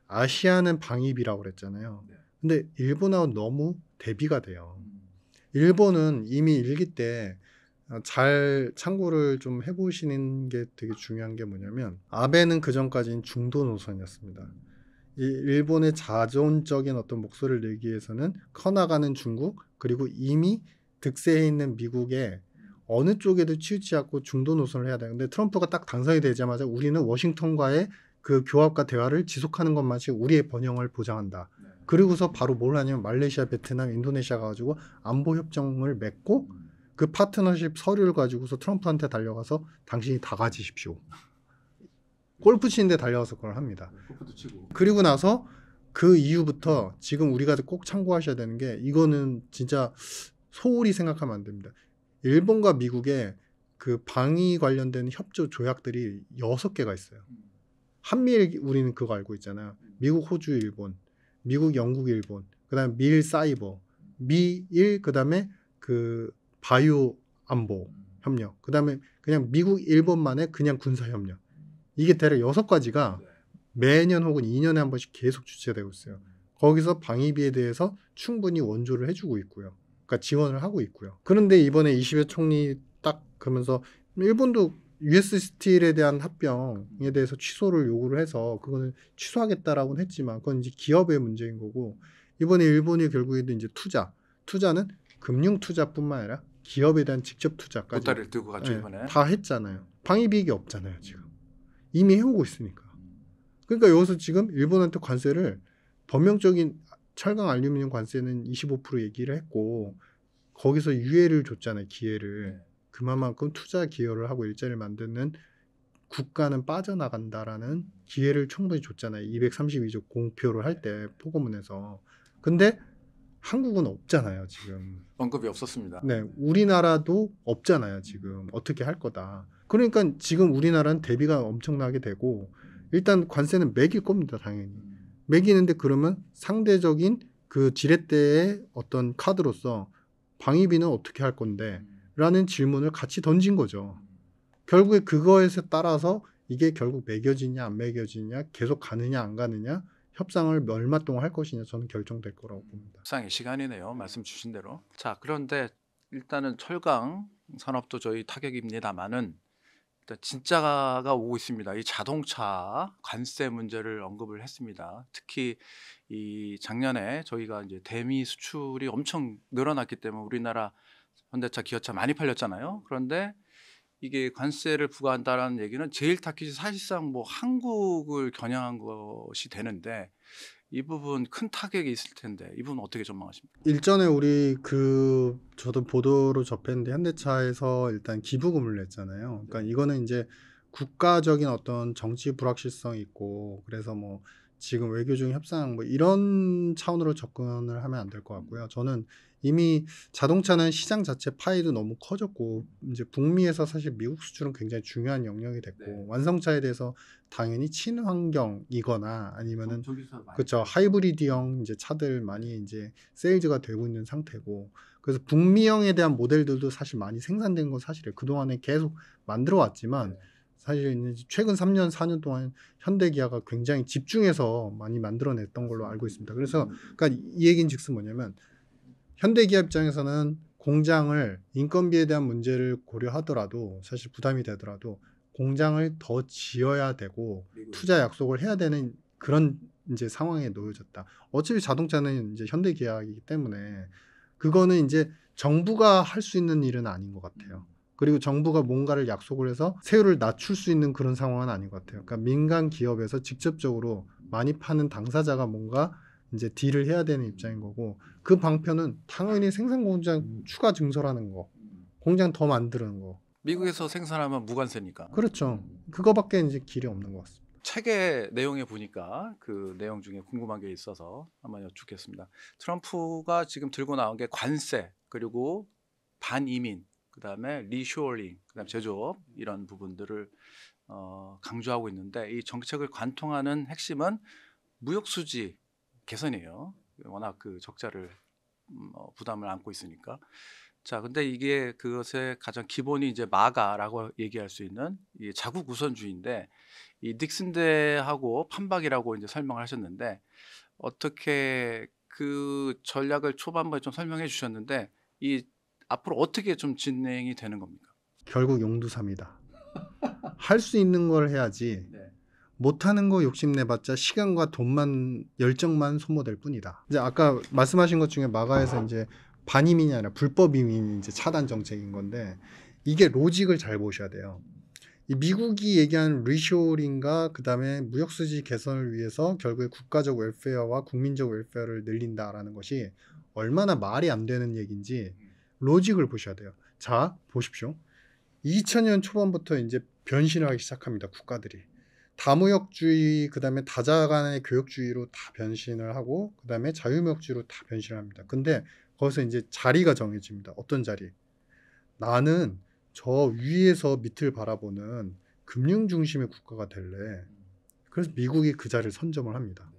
아시아는 방위비라고 그랬잖아요. 근데 일본하고 너무 대비가 돼요. 일본은 이미 일기 때 잘 참고를 좀 해보시는 게 되게 중요한 게 뭐냐면 아베는 그 전까지는 중도 노선이었습니다. 이 일본의 자존적인 어떤 목소리를 내기 위해서는 커나가는 중국 그리고 이미 득세해 있는 미국의 어느 쪽에도 치우치 않고 중도 노선을 해야 되는데 트럼프가 딱 당선이 되자마자 우리는 워싱턴과의 그 교합과 대화를 지속하는 것만이 우리의 번영을 보장한다. 그리고서 바로 뭘 하냐면 말레이시아, 베트남, 인도네시아 가지고 안보 협정을 맺고 그 파트너십 서류를 가지고서 트럼프한테 달려가서 당신이 다 가지십시오. 골프 치는데 달려가서 그걸 합니다. 골프도 치고. 그리고 나서 그 이후부터 지금 우리가 꼭 참고하셔야 되는 게 이거는 진짜 소홀히 생각하면 안 됩니다. 일본과 미국의 그 방위 관련된 협조 조약들이 6개가 있어요. 한미일 우리는 그거 알고 있잖아요. 미국, 호주, 일본, 미국, 영국, 일본, 그다음에 미일 사이버, 미일 그다음에 그 바이오 안보 협력, 그다음에 그냥 미국, 일본만의 그냥 군사 협력. 이게 대략 6가지가 매년 혹은 2년에 한 번씩 계속 주최되고 있어요. 거기서 방위비에 대해서 충분히 원조를 해주고 있고요. 그러니까 지원을 하고 있고요. 그런데 이번에 이시베 총리 딱 그러면서 일본도 US 스틸에 대한 합병에 대해서 취소를 요구를 해서 그거는 취소하겠다라고는 했지만 그건 이제 기업의 문제인 거고, 이번에 일본이 결국에도 이제 투자는 금융 투자뿐만 아니라 기업에 대한 직접 투자까지 보따리를 들고 갔죠 이번에. 다 했잖아요. 방위비익이 없잖아요 지금. 이미 해오고 있으니까. 그러니까 여기서 지금 일본한테 관세를 범용적인 철강 알루미늄 관세는 25% 얘기를 했고 거기서 유예를 줬잖아요. 기회를. 그만큼 투자 기여를 하고 일자리를 만드는 국가는 빠져나간다라는 기회를 충분히 줬잖아요. 232조 공표를 할 때 포고문에서. 근데 한국은 없잖아요 지금. 언급이 없었습니다. 네, 우리나라도 없잖아요 지금. 어떻게 할 거다. 그러니까 지금 우리나라는 대비가 엄청나게 되고 일단 관세는 매길 겁니다 당연히. 매기는데 그러면 상대적인 그 지렛대의 어떤 카드로서 방위비는 어떻게 할 건데 라는 질문을 같이 던진 거죠. 결국에 그거에 따라서 이게 결국 매겨지냐 안 매겨지냐 계속 가느냐 안 가느냐 협상을 얼마 동안 할 것이냐 저는 결정될 거라고 봅니다. 협상의 시간이네요. 말씀 주신 대로. 자, 그런데 일단은 철강 산업도 저희 타격입니다만은 일단 진짜가 오고 있습니다. 이 자동차 관세 문제를 언급을 했습니다. 특히 이 작년에 저희가 이제 대미 수출이 엄청 늘어났기 때문에 우리나라 현대차, 기아차 많이 팔렸잖아요. 그런데 이게 관세를 부과한다라는 얘기는 제일 타깃이 사실상 뭐 한국을 겨냥한 것이 되는데 이 부분 큰 타격이 있을 텐데 이 부분 어떻게 전망하십니까? 일전에 우리 그 저도 보도로 접했는데 현대차에서 일단 기부금을 냈잖아요. 그러니까 이거는 이제 국가적인 어떤 정치 불확실성이 있고 그래서 뭐 지금 외교 중 협상 뭐 이런 차원으로 접근을 하면 안 될 것 같고요. 저는 이미 자동차는 시장 자체 파이도 너무 커졌고 이제 북미에서 사실 미국 수출은 굉장히 중요한 영역이 됐고 네. 완성차에 대해서 당연히 친환경이거나 아니면은 전기차 많이 그렇죠. 팔죠. 하이브리드형 이제 차들 많이 이제 세일즈가 되고 있는 상태고 그래서 북미형에 대한 모델들도 사실 많이 생산된 건 사실이에요. 그동안에 계속 만들어 왔지만 네. 사실 이제 최근 3년, 4년 동안 현대기아가 굉장히 집중해서 많이 만들어냈던 걸로 알고 있습니다. 그래서 그러니까 이 얘기는 즉슨 뭐냐면 현대기아 입장에서는 공장을 인건비에 대한 문제를 고려하더라도 사실 부담이 되더라도 공장을 더 지어야 되고 투자 약속을 해야 되는 그런 이제 상황에 놓여졌다. 어차피 자동차는 이제 현대기아이기 때문에 그거는 이제 정부가 할 수 있는 일은 아닌 것 같아요. 그리고 정부가 뭔가를 약속을 해서 세율을 낮출 수 있는 그런 상황은 아닌 것 같아요. 그러니까 민간 기업에서 직접적으로 많이 파는 당사자가 뭔가 이제 딜을 해야 되는 입장인 거고, 그 방편은 당연히 생산 공장 추가 증설하는 거, 공장 더 만드는 거. 미국에서 생산하면 무관세니까. 그렇죠. 그거밖에 이제 길이 없는 것 같습니다. 책의 내용에 보니까 그 내용 중에 궁금한 게 있어서 한번 여쭙겠습니다. 트럼프가 지금 들고 나온 게 관세, 그리고 반이민, 그다음에 리쇼어링, 그다음 제조업, 이런 부분들을 강조하고 있는데, 이 정책을 관통하는 핵심은 무역 수지 개선이에요. 워낙 그 적자를 부담을 안고 있으니까. 자, 근데 이게 그것의 가장 기본이 이제 마가라고 얘기할 수 있는 이 자국 우선주의인데, 이 닉슨 때하고 판박이라고 이제 설명을 하셨는데, 어떻게 그 전략을 초반부에 좀 설명해 주셨는데, 이 앞으로 어떻게 좀 진행이 되는 겁니까? 결국 용두삼이다. 할 수 있는 걸 해야지 네. 못하는 거 욕심내봤자 시간과 돈만, 열정만 소모될 뿐이다. 이제 아까 말씀하신 것 중에 마가에서 이제 반이민이 아니라 불법 이민이 이제 차단 정책인 건데, 이게 로직을 잘 보셔야 돼요. 이 미국이 얘기한 리쇼링과 그다음에 무역 수지 개선을 위해서 결국에 국가적 웰페어와 국민적 웰페어를 늘린다라는 것이 얼마나 말이 안 되는 얘기인지 로직을 보셔야 돼요. 자, 보십시오. 2000년 초반부터 이제 변신을 하기 시작합니다. 국가들이. 다무역주의, 그다음에 다자 간의 교역주의로 다 변신을 하고, 그다음에 자유무역주의로 다 변신을 합니다. 근데 거기서 이제 자리가 정해집니다. 어떤 자리? 나는 저 위에서 밑을 바라보는 금융 중심의 국가가 될래. 그래서 미국이 그 자리를 선점을 합니다.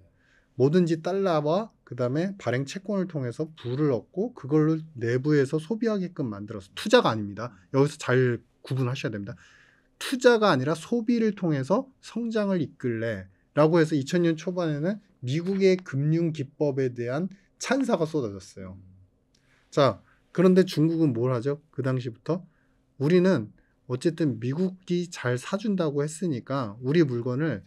뭐든지 달러와 그다음에 발행 채권을 통해서 부를 얻고 그걸로 내부에서 소비하게끔 만들어서, 투자가 아닙니다. 여기서 잘 구분하셔야 됩니다. 투자가 아니라 소비를 통해서 성장을 이끌래 라고 해서 2000년 초반에는 미국의 금융 기법에 대한 찬사가 쏟아졌어요. 자, 그런데 중국은 뭘 하죠? 그 당시부터 우리는 어쨌든 미국이 잘 사준다고 했으니까 우리 물건을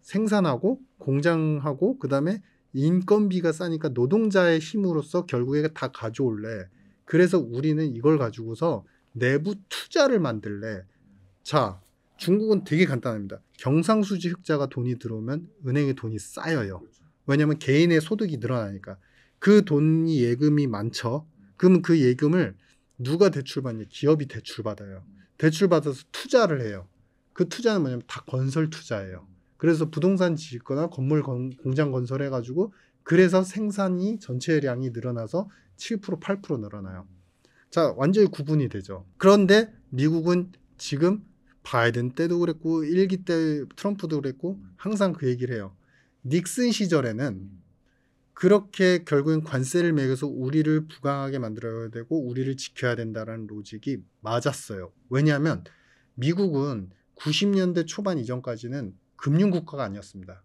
생산하고 공장하고 그다음에 인건비가 싸니까 노동자의 힘으로써 결국에 다 가져올래. 그래서 우리는 이걸 가지고서 내부 투자를 만들래. 자, 중국은 되게 간단합니다. 경상수지 흑자가 돈이 들어오면 은행에 돈이 쌓여요. 왜냐하면 개인의 소득이 늘어나니까. 그 돈이 예금이 많죠. 그러면 그 예금을 누가 대출받냐? 기업이 대출받아요. 대출받아서 투자를 해요. 그 투자는 뭐냐면 다 건설 투자예요. 그래서 부동산 짓거나 공장 건설해가지고, 그래서 생산이 전체량이 늘어나서 7% 8% 늘어나요. 자, 완전히 구분이 되죠. 그런데 미국은 지금 바이든 때도 그랬고 1기 때 트럼프도 그랬고 항상 그 얘기를 해요. 닉슨 시절에는 그렇게 결국엔 관세를 매겨서 우리를 부강하게 만들어야 되고 우리를 지켜야 된다는 로직이 맞았어요. 왜냐하면 미국은 90년대 초반 이전까지는 금융국가가 아니었습니다.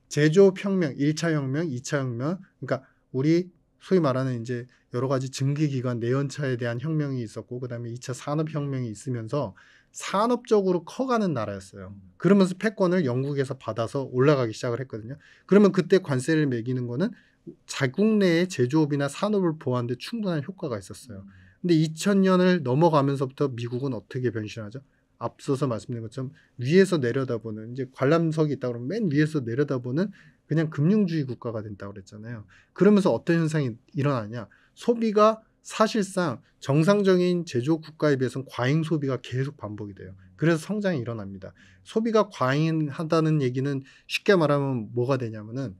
제조업혁명, 1차 혁명, 2차 혁명, 그러니까 우리 소위 말하는 이제 여러 가지 증기기관 내연차에 대한 혁명이 있었고, 그 다음에 2차 산업혁명이 있으면서 산업적으로 커가는 나라였어요. 그러면서 패권을 영국에서 받아서 올라가기 시작을 했거든요. 그러면 그때 관세를 매기는 거는 자국 내의 제조업이나 산업을 보호하는 데 충분한 효과가 있었어요. 근데 2000년을 넘어가면서부터 미국은 어떻게 변신하죠? 앞서서 말씀드린 것처럼 위에서 내려다보는, 이제 관람석이 있다 그러면 맨 위에서 내려다보는 그냥 금융주의 국가가 된다고 그랬잖아요. 그러면서 어떤 현상이 일어나냐? 소비가 사실상 정상적인 제조업 국가에 비해서는 과잉 소비가 계속 반복이 돼요. 그래서 성장이 일어납니다. 소비가 과잉하다는 얘기는 쉽게 말하면 뭐가 되냐면은,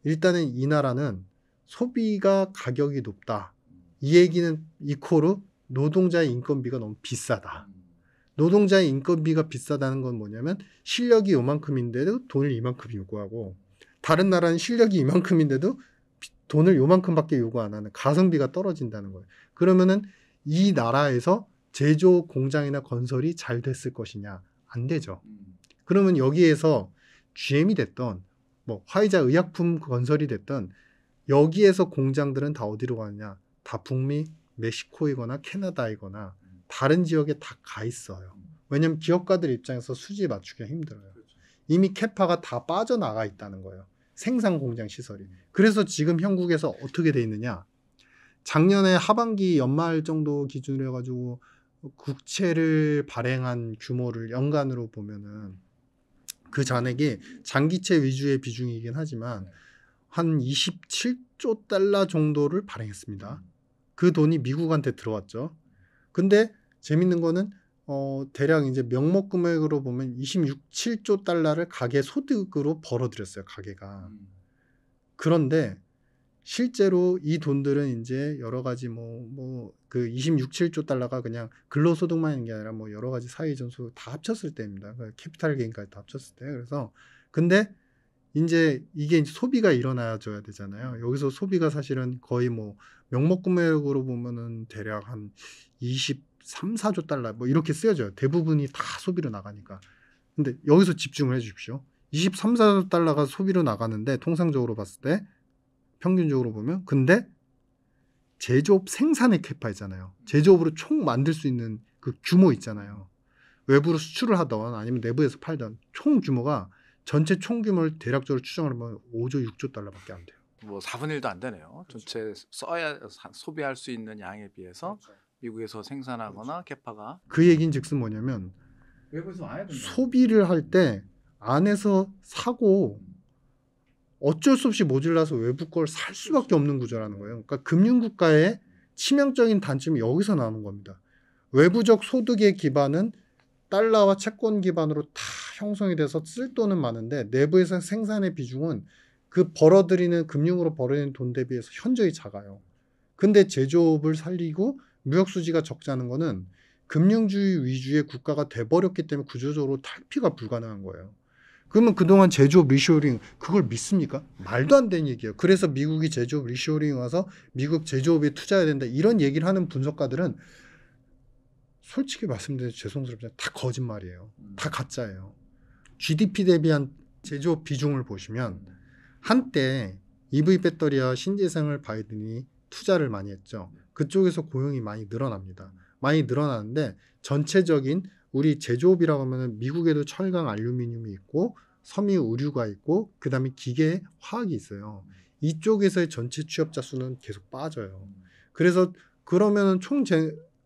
일단은 이 나라는 소비가 가격이 높다. 이 얘기는 이코르 노동자의 인건비가 너무 비싸다. 노동자의 인건비가 비싸다는 건 뭐냐면 실력이 요만큼인데도 돈을 이만큼 요구하고, 다른 나라는 실력이 이만큼인데도 돈을 요만큼밖에 요구 안 하는 가성비가 떨어진다는 거예요. 그러면은 이 나라에서 제조 공장이나 건설이 잘 됐을 것이냐? 안 되죠. 그러면 여기에서 GM이 됐던 뭐 화이자 의약품 건설이 됐던 여기에서 공장들은 다 어디로 가느냐? 다 북미, 멕시코이거나 캐나다이거나 다른 지역에 다 가 있어요. 왜냐하면 기업가들 입장에서 수지 맞추기가 힘들어요. 이미 캐파가 다 빠져나가 있다는 거예요. 생산 공장 시설이. 그래서 지금 형국에서 어떻게 돼 있느냐? 작년에 하반기 연말 정도 기준으로 해가지고 국채를 발행한 규모를 연간으로 보면은 그 잔액이 장기채 위주의 비중이긴 하지만 한 27조 달러 정도를 발행했습니다. 그 돈이 미국한테 들어왔죠. 근데 재밌는 거는 대략 이제 명목 금액으로 보면 26, 7조 달러를 가계 소득으로 벌어들였어요, 가계가. 그런데 실제로 이 돈들은 이제 여러 가지 그 26, 7조 달러가 그냥 근로소득만 있는 게 아니라 뭐 여러 가지 사회이전 소득 다 합쳤을 때입니다. 캐피탈 게인까지 다 합쳤을 때. 그래서 근데 이제 이게 이제 소비가 일어나줘야 되잖아요. 여기서 소비가 사실은 거의 뭐 명목 금액으로 보면은 대략 한 23, 4조 달러 뭐 이렇게 쓰여져요. 대부분이 다 소비로 나가니까. 근데 여기서 집중을 해 주십시오. 23, 4조 달러가 소비로 나가는데 통상적으로 봤을 때 평균적으로 보면 근데 제조업 생산의 캐파 있잖아요. 제조업으로 총 만들 수 있는 그 규모 있잖아요. 외부로 수출을 하던 아니면 내부에서 팔던 총 규모가 전체 총 규모를 대략적으로 추정을 하면 5조, 6조 달러밖에 안 돼요. 뭐 4분의 1도 안 되네요. 전체 소비할 수 있는 양에 비해서 미국에서 생산하거나 캐파가 그 얘기인즉슨 뭐냐면 외부에서 와야 된다. 소비를 할 때 안에서 사고 어쩔 수 없이 모질라서 외부 걸 살 수밖에 없는 구조라는 거예요. 그러니까 금융국가의 치명적인 단점이 여기서 나오는 겁니다. 외부적 소득의 기반은 달러와 채권 기반으로 다 형성이 돼서 쓸 돈은 많은데 내부에서 생산의 비중은 그 벌어들이는 금융으로 벌어들이는 돈 대비해서 현저히 작아요. 근데 제조업을 살리고 무역 수지가 적자는 거는 금융주의 위주의 국가가 돼버렸기 때문에 구조적으로 탈피가 불가능한 거예요. 그러면 그동안 제조업 리쇼어링 그걸 믿습니까? 말도 안 되는 얘기예요. 그래서 미국이 제조업 리쇼어링 와서 미국 제조업에 투자해야 된다 이런 얘기를 하는 분석가들은 솔직히 말씀드려서 죄송스럽지만 다 거짓말이에요. 다 가짜예요. GDP 대비한 제조업 비중을 보시면 한때 EV 배터리와 신재생을 바이든이 투자를 많이 했죠. 그쪽에서 고용이 많이 늘어납니다. 많이 늘어나는데 전체적인 우리 제조업이라고 하면 미국에도 철강, 알루미늄이 있고 섬유, 의류가 있고 그 다음에 기계, 화학이 있어요. 이쪽에서의 전체 취업자 수는 계속 빠져요. 그래서 그러면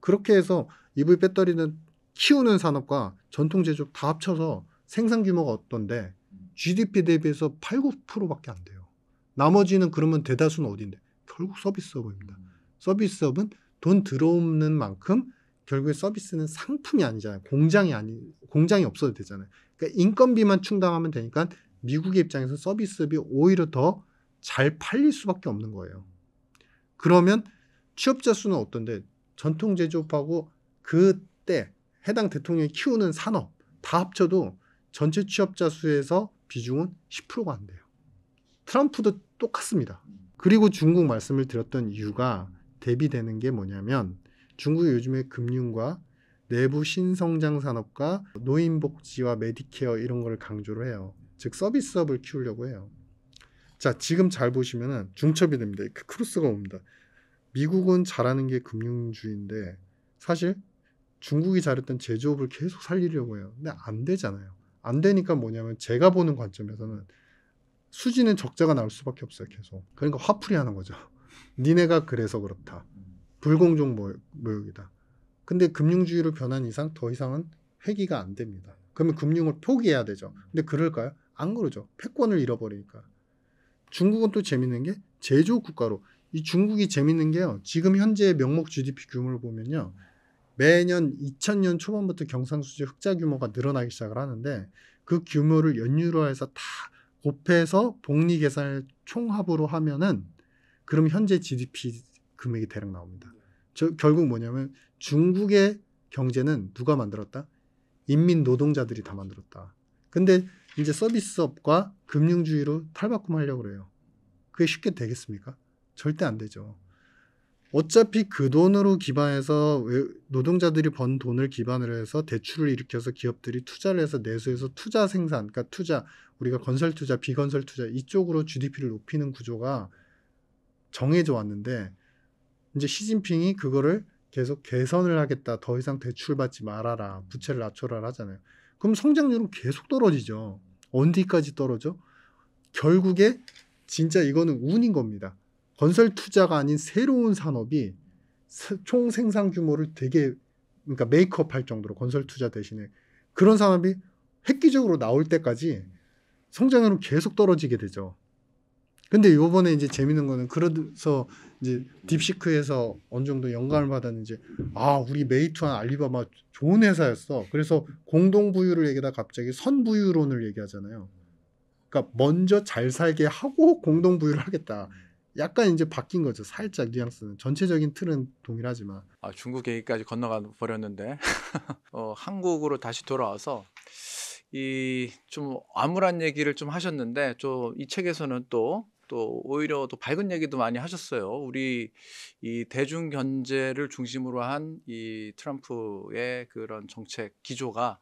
그렇게 해서 EV 배터리는 키우는 산업과 전통 제조업 다 합쳐서 생산 규모가 어떤데 GDP 대비해서 8, 9%밖에 안 돼요. 나머지는 그러면 대다수는 어디인데? 결국 서비스업입니다. 서비스업은 돈 들어오는 만큼 결국에 서비스는 상품이 아니잖아요. 공장이 없어도 되잖아요. 그러니까 인건비만 충당하면 되니까 미국의 입장에서 서비스업이 오히려 더 잘 팔릴 수밖에 없는 거예요. 그러면 취업자 수는 어떤데? 전통 제조업하고 그때 해당 대통령이 키우는 산업 다 합쳐도 전체 취업자 수에서 비중은 10%가 안 돼요. 트럼프도 똑같습니다. 그리고 중국 말씀을 드렸던 이유가 대비되는 게 뭐냐면 중국이 요즘에 금융과 내부 신성장 산업과 노인복지와 메디케어 이런 걸 강조를 해요. 즉 서비스업을 키우려고 해요. 자, 지금 잘 보시면은 중첩이 됩니다. 크로스가 옵니다. 미국은 잘하는 게 금융주의인데 사실 중국이 잘했던 제조업을 계속 살리려고 해요. 근데 안 되잖아요. 안 되니까 뭐냐면 제가 보는 관점에서는 수지는 적자가 나올 수밖에 없어요. 계속. 그러니까 화풀이 하는 거죠. 니네가 그래서 그렇다. 불공정 모욕이다. 근데 금융주의로 변한 이상 더 이상은 회귀가 안 됩니다. 그러면 금융을 포기해야 되죠. 근데 그럴까요? 안 그러죠. 패권을 잃어버리니까. 중국은 또 재밌는 게 제조업 국가로 이 중국이 재밌는 게요. 지금 현재 명목 GDP 규모를 보면요. 매년 2000년 초반부터 경상수지 흑자 규모가 늘어나기 시작을 하는데 그 규모를 연율로 해서 다 곱해서 복리 계산을 총합으로 하면은 그럼 현재 GDP 금액이 대략 나옵니다. 결국 뭐냐면 중국의 경제는 누가 만들었다? 인민 노동자들이 다 만들었다. 근데 이제 서비스업과 금융주의로 탈바꿈하려고 그래요. 그게 쉽게 되겠습니까? 절대 안 되죠. 어차피 그 돈으로 기반해서 노동자들이 번 돈을 기반으로 해서 대출을 일으켜서 기업들이 투자를 해서 내수해서 투자 생산, 그러니까 투자, 우리가 건설 투자, 비건설 투자 이쪽으로 GDP를 높이는 구조가 정해져 왔는데 이제 시진핑이 그거를 계속 개선을 하겠다. 더 이상 대출 받지 말아라. 부채를 낮춰라 하잖아요. 그럼 성장률은 계속 떨어지죠. 어디까지 떨어져? 결국에 진짜 이거는 운인 겁니다. 건설 투자가 아닌 새로운 산업이 총 생산 규모를 되게 그러니까 메이크업 할 정도로 건설 투자 대신에 그런 산업이 획기적으로 나올 때까지 성장률은 계속 떨어지게 되죠. 근데 요번에 이제 재밌는 거는 그래서 이제 딥시크에서 어느 정도 영감을 받았는지 우리 메이투한 알리바바 좋은 회사였어. 그래서 공동 부유를 얘기하다 갑자기 선부유론을 얘기하잖아요. 그러니까 먼저 잘 살게 하고 공동 부유를 하겠다. 약간 이제 바뀐 거죠. 살짝 뉘앙스는. 전체적인 틀은 동일하지만. 중국 얘기까지 건너가 버렸는데 한국으로 다시 돌아와서 이 좀 암울한 얘기를 좀 하셨는데 좀 이 책에서는 또 오히려 또 밝은 얘기도 많이 하셨어요. 우리 이 대중 견제를 중심으로 한 이 트럼프의 그런 정책 기조가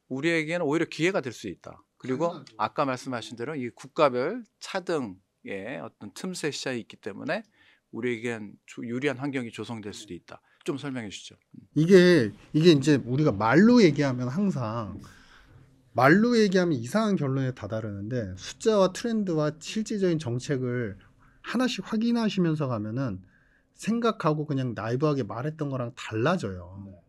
우리에게는 오히려 기회가 될 수 있다. 그리고 당연하죠. 아까 말씀하신 대로 이 국가별 차등의 어떤 틈새 시장이 있기 때문에 우리에겐 유리한 환경이 조성될 수도 있다. 좀 설명해 주시죠. 이게 이제 우리가 말로 얘기하면 항상 말로 얘기하면 이상한 결론에 다다르는데 숫자와 트렌드와 실질적인 정책을 하나씩 확인하시면서 가면은 생각하고 그냥 나이브하게 말했던 거랑 달라져요.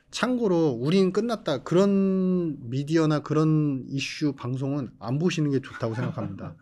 참고로 우린 끝났다. 그런 미디어나 그런 이슈 방송은 안 보시는 게 좋다고 생각합니다.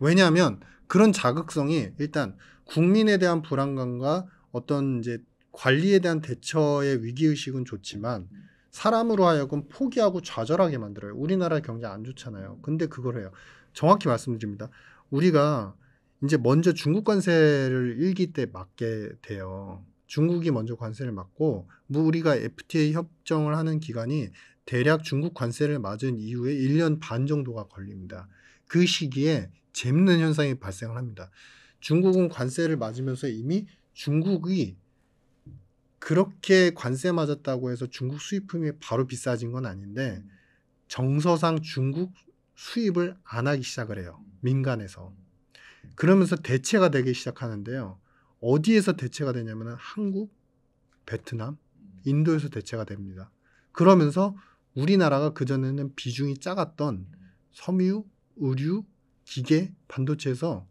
왜냐하면 그런 자극성이 일단 국민에 대한 불안감과 어떤 이제 관리에 대한 대처의 위기의식은 좋지만 사람으로 하여금 포기하고 좌절하게 만들어요. 우리나라 경제 안 좋잖아요. 근데 그걸 해요. 정확히 말씀드립니다. 우리가 이제 먼저 중국 관세를 1기 때 맞게 돼요. 중국이 먼저 관세를 맞고 우리가 FTA 협정을 하는 기간이 대략 중국 관세를 맞은 이후에 1년 반 정도가 걸립니다. 그 시기에 재밌는 현상이 발생을 합니다. 중국은 관세를 맞으면서 이미 중국이 그렇게 관세 맞았다고 해서 중국 수입품이 바로 비싸진 건 아닌데 정서상 중국 수입을 안 하기 시작을 해요. 민간에서. 그러면서 대체가 되기 시작하는데요. 어디에서 대체가 되냐면 한국, 베트남, 인도에서 대체가 됩니다. 그러면서 우리나라가 그전에는 비중이 작았던 섬유, 의류, 기계, 반도체에서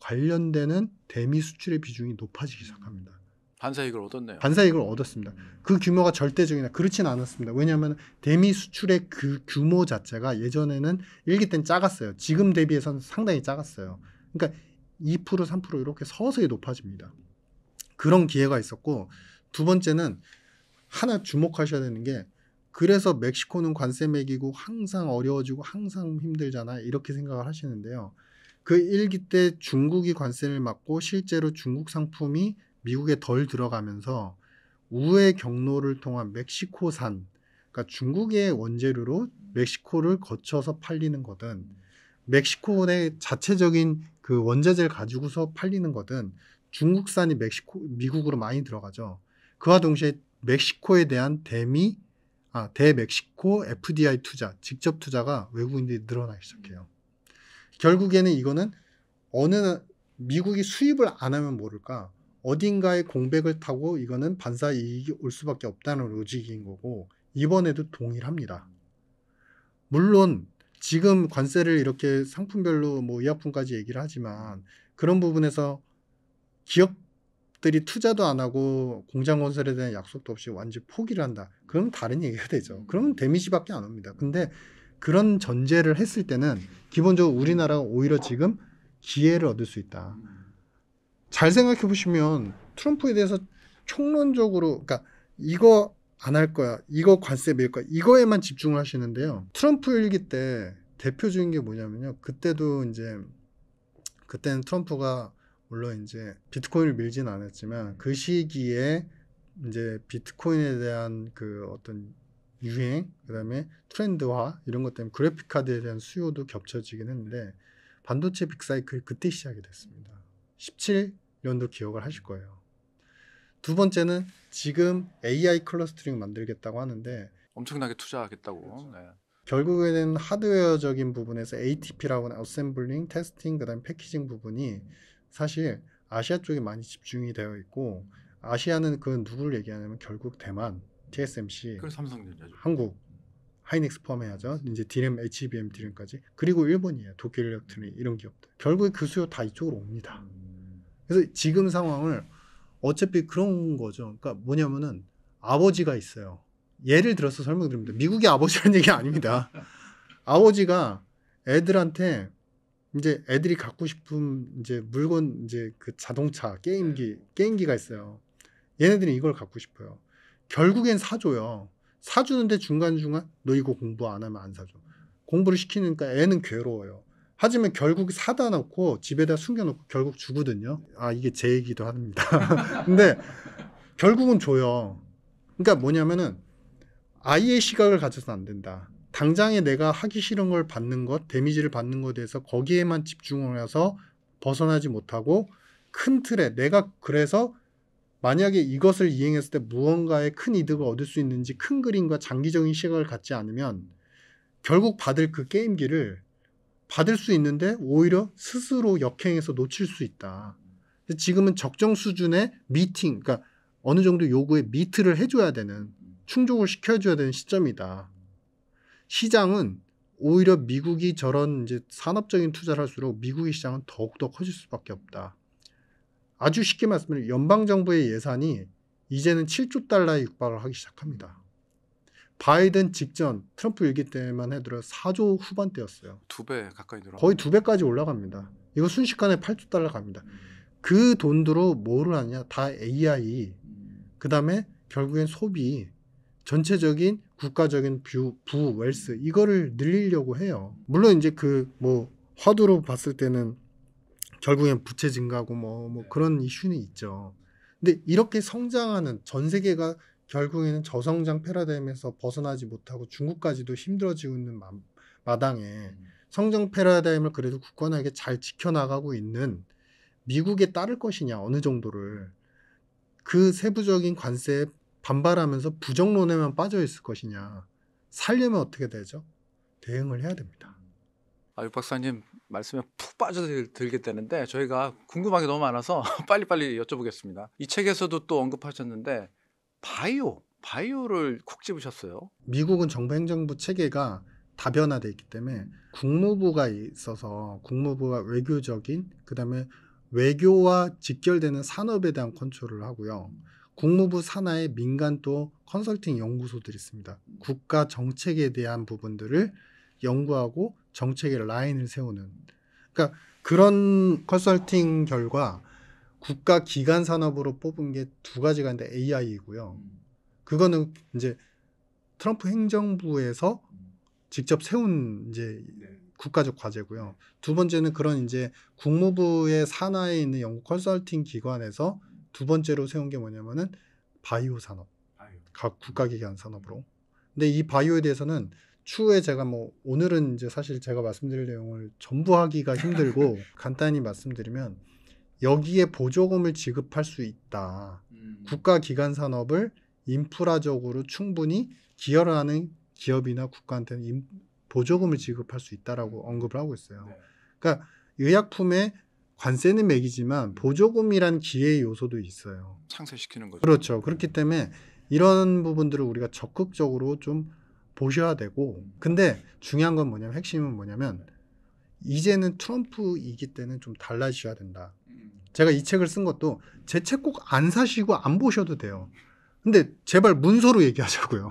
관련되는 대미 수출의 비중이 높아지기 시작합니다. 반사이익을 얻었네요. 반사이익을 얻었습니다. 그 규모가 절대적이나 그렇진 않았습니다. 왜냐하면 대미 수출의 그 규모 자체가 예전에는 1기 때는 작았어요. 지금 대비해서는 상당히 작았어요. 그러니까 2%, 3% 이렇게 서서히 높아집니다. 그런 기회가 있었고 두 번째는 하나 주목하셔야 되는 게 그래서 멕시코는 관세 매기고 항상 어려워지고 항상 힘들잖아 이렇게 생각을 하시는데요. 그 1기 때 중국이 관세를 맞고 실제로 중국 상품이 미국에 덜 들어가면서 우회 경로를 통한 멕시코산, 그러니까 중국의 원재료로 멕시코를 거쳐서 팔리는 거든 멕시코의 자체적인 그 원자재를 가지고서 팔리는 거든 중국산이 미국으로 많이 들어가죠. 그와 동시에 멕시코에 대한 대멕시코 FDI 투자, 직접 투자가 외국인들이 늘어나기 시작해요. 결국에는 이거는 미국이 수입을 안 하면 모를까 어딘가에 공백을 타고 이거는 반사 이익이 올 수밖에 없다는 로직인 거고 이번에도 동일합니다. 물론 지금 관세를 이렇게 상품별로 의약품까지 얘기를 하지만 그런 부분에서 기업들이 투자도 안 하고 공장 건설에 대한 약속도 없이 완전히 포기를 한다. 그러면 다른 얘기가 되죠. 그러면 데미지밖에 안 옵니다. 근데 그런 전제를 했을 때는 기본적으로 우리나라가 오히려 지금 기회를 얻을 수 있다. 잘 생각해 보시면 트럼프에 대해서 총론적으로 그러니까 이거 안 할 거야. 이거 관세 매일 거야. 이거에만 집중을 하시는데요. 트럼프 1기 때 대표적인 게 뭐냐면요. 그때는 트럼프가 물론 이제 비트코인을 밀진 않았지만 그 시기에 이제 비트코인에 대한 그 어떤 유행, 그다음에 트렌드화 이런 것 때문에 그래픽 카드에 대한 수요도 겹쳐지긴 했는데 반도체 빅사이클이 그때 시작이 됐습니다. 17년도 기억을 하실 거예요. 두 번째는 지금 AI 클러스터링 만들겠다고 하는데 엄청나게 투자하겠다고. 네. 결국에는 하드웨어적인 부분에서 ATP라고 하는 어셈블링, 테스팅, 그다음에 패키징 부분이 사실 아시아 쪽에 많이 집중이 되어 있고 아시아는 그 누구를 얘기하냐면 결국 대만, TSMC, 그래서 삼성전자죠. 한국, 하이닉스 포함해야죠. 이제 디램, HBM 디램까지. 그리고 일본이에요. 도쿄 일렉트로닉 이런 기업들. 결국에 그 수요 다 이쪽으로 옵니다. 그래서 지금 상황을 어차피 그런 거죠. 그러니까 뭐냐면은 아버지가 있어요. 예를 들어서 설명드립니다. 미국의 아버지라는 얘기 아닙니다. 아버지가 애들한테 이제 애들이 갖고 싶은 이제 물건, 이제 그 자동차, 게임기가 있어요. 얘네들이 이걸 갖고 싶어요. 결국엔 사줘요. 사주는데 중간중간 너 이거 공부 안 하면 안 사줘. 공부를 시키니까 애는 괴로워요. 하지만 결국 사다 놓고 집에다 숨겨놓고 결국 주거든요. 아, 이게 제 얘기도 합니다. 근데 결국은 줘요. 그러니까 뭐냐면은 아이의 시각을 가져서 안 된다. 당장에 내가 하기 싫은 걸 받는 것, 데미지를 받는 것에 대해서 거기에만 집중을 해서 벗어나지 못하고 큰 틀에 내가 그래서 만약에 이것을 이행했을 때 무언가의 큰 이득을 얻을 수 있는지 큰 그림과 장기적인 시각을 갖지 않으면 결국 받을 그 게임기를 받을 수 있는데 오히려 스스로 역행해서 놓칠 수 있다. 지금은 적정 수준의 미팅, 그러니까 어느 정도 요구에 미트를 해줘야 되는, 충족을 시켜줘야 되는 시점이다. 시장은 오히려 미국이 저런 이제 산업적인 투자를 할수록 미국의 시장은 더욱더 커질 수밖에 없다. 아주 쉽게 말씀드리면 연방정부의 예산이 이제는 7조 달러에 육박을 하기 시작합니다. 바이든 직전 트럼프 일기 때만 해도 4조 후반대였어요. 2배 가까이 늘어. 거의 2배까지 올라갑니다. 이거 순식간에 8조 달러 갑니다. 그 돈으로 뭐를 하냐? 다 AI, 그 다음에 결국엔 소비, 전체적인 국가적인 웰스 이거를 늘리려고 해요. 물론 이제 그 뭐 화두로 봤을 때는 결국엔 부채 증가고 뭐 그런 이슈는 있죠. 근데 이렇게 성장하는 전 세계가 결국에는 저성장 패러다임에서 벗어나지 못하고 중국까지도 힘들어지고 있는 마당에 성장 패러다임을 그래도 굳건하게 잘 지켜나가고 있는 미국에 따를 것이냐, 어느 정도를 그 세부적인 관세에 반발하면서 부정론에만 빠져 있을 것이냐, 살려면 어떻게 되죠? 대응을 해야 됩니다. 육 박사님 말씀에 푹 빠져들겠다는데 저희가 궁금한 게 너무 많아서 빨리빨리 여쭤보겠습니다. 이 책에서도 또 언급하셨는데 바이오를 콕 집으셨어요. 미국은 정부 행정부 체계가 다변화되어 있기 때문에 국무부가 있어서 국무부가 외교적인, 그 다음에 외교와 직결되는 산업에 대한 컨트롤을 하고요. 국무부 산하에 민간 또 컨설팅 연구소들이 있습니다. 국가 정책에 대한 부분들을 연구하고 정책의 라인을 세우는, 그러니까 그런 컨설팅 결과 국가 기관 산업으로 뽑은 게 2가지가 있는데 AI이고요. 그거는 이제 트럼프 행정부에서 직접 세운 이제 국가적 과제고요. 2번째는 그런 이제 국무부의 산하에 있는 연구 컨설팅 기관에서 2번째로 세운 게 뭐냐면은 바이오 산업, 각 국가기관 산업으로. 근데 이 바이오에 대해서는 추후에 제가 뭐 오늘은 이제 사실 제가 말씀드릴 내용을 전부 하기가 힘들고 간단히 말씀드리면 여기에 보조금을 지급할 수 있다. 국가기관 산업을 인프라적으로 충분히 기여를 하는 기업이나 국가한테는 보조금을 지급할 수 있다라고 언급을 하고 있어요. 그러니까 의약품에 관세는 매기지만 보조금이란 기회 요소도 있어요. 창설시키는 거죠. 그렇죠. 그렇기 때문에 이런 부분들을 우리가 적극적으로 좀 보셔야 되고, 근데 중요한 건 뭐냐면, 핵심은 뭐냐면 이제는 트럼프 이기 때는 좀 달라지셔야 된다. 제가 이 책을 쓴 것도 제 책 꼭 안 사시고 안 보셔도 돼요. 근데 제발 문서로 얘기하자고요.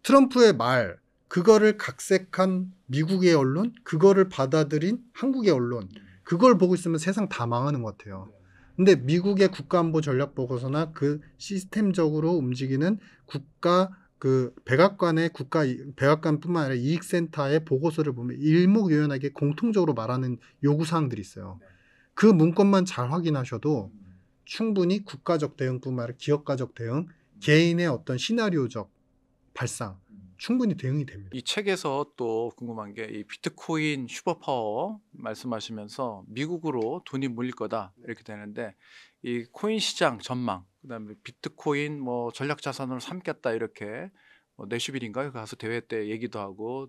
트럼프의 말, 그거를 각색한 미국의 언론, 그거를 받아들인 한국의 언론, 그걸 보고 있으면 세상 다 망하는 것 같아요. 근데 미국의 국가안보 전략 보고서나 그 시스템적으로 움직이는 국가 그 백악관뿐만 아니라 이익센터의 보고서를 보면 일목요연하게 공통적으로 말하는 요구사항들이 있어요. 그 문건만 잘 확인하셔도 충분히 국가적 대응뿐만 아니라 기업가적 대응, 개인의 어떤 시나리오적 발상 충분히 대응이 됩니다. 이 책에서 또 궁금한 게 이 비트코인 슈퍼파워 말씀하시면서 미국으로 돈이 몰릴 거다 이렇게 되는데, 이 코인 시장 전망, 그다음에 비트코인 뭐 전략 자산으로 삼겠다 이렇게 내슈빌인가요? 가서 대회 때 얘기도 하고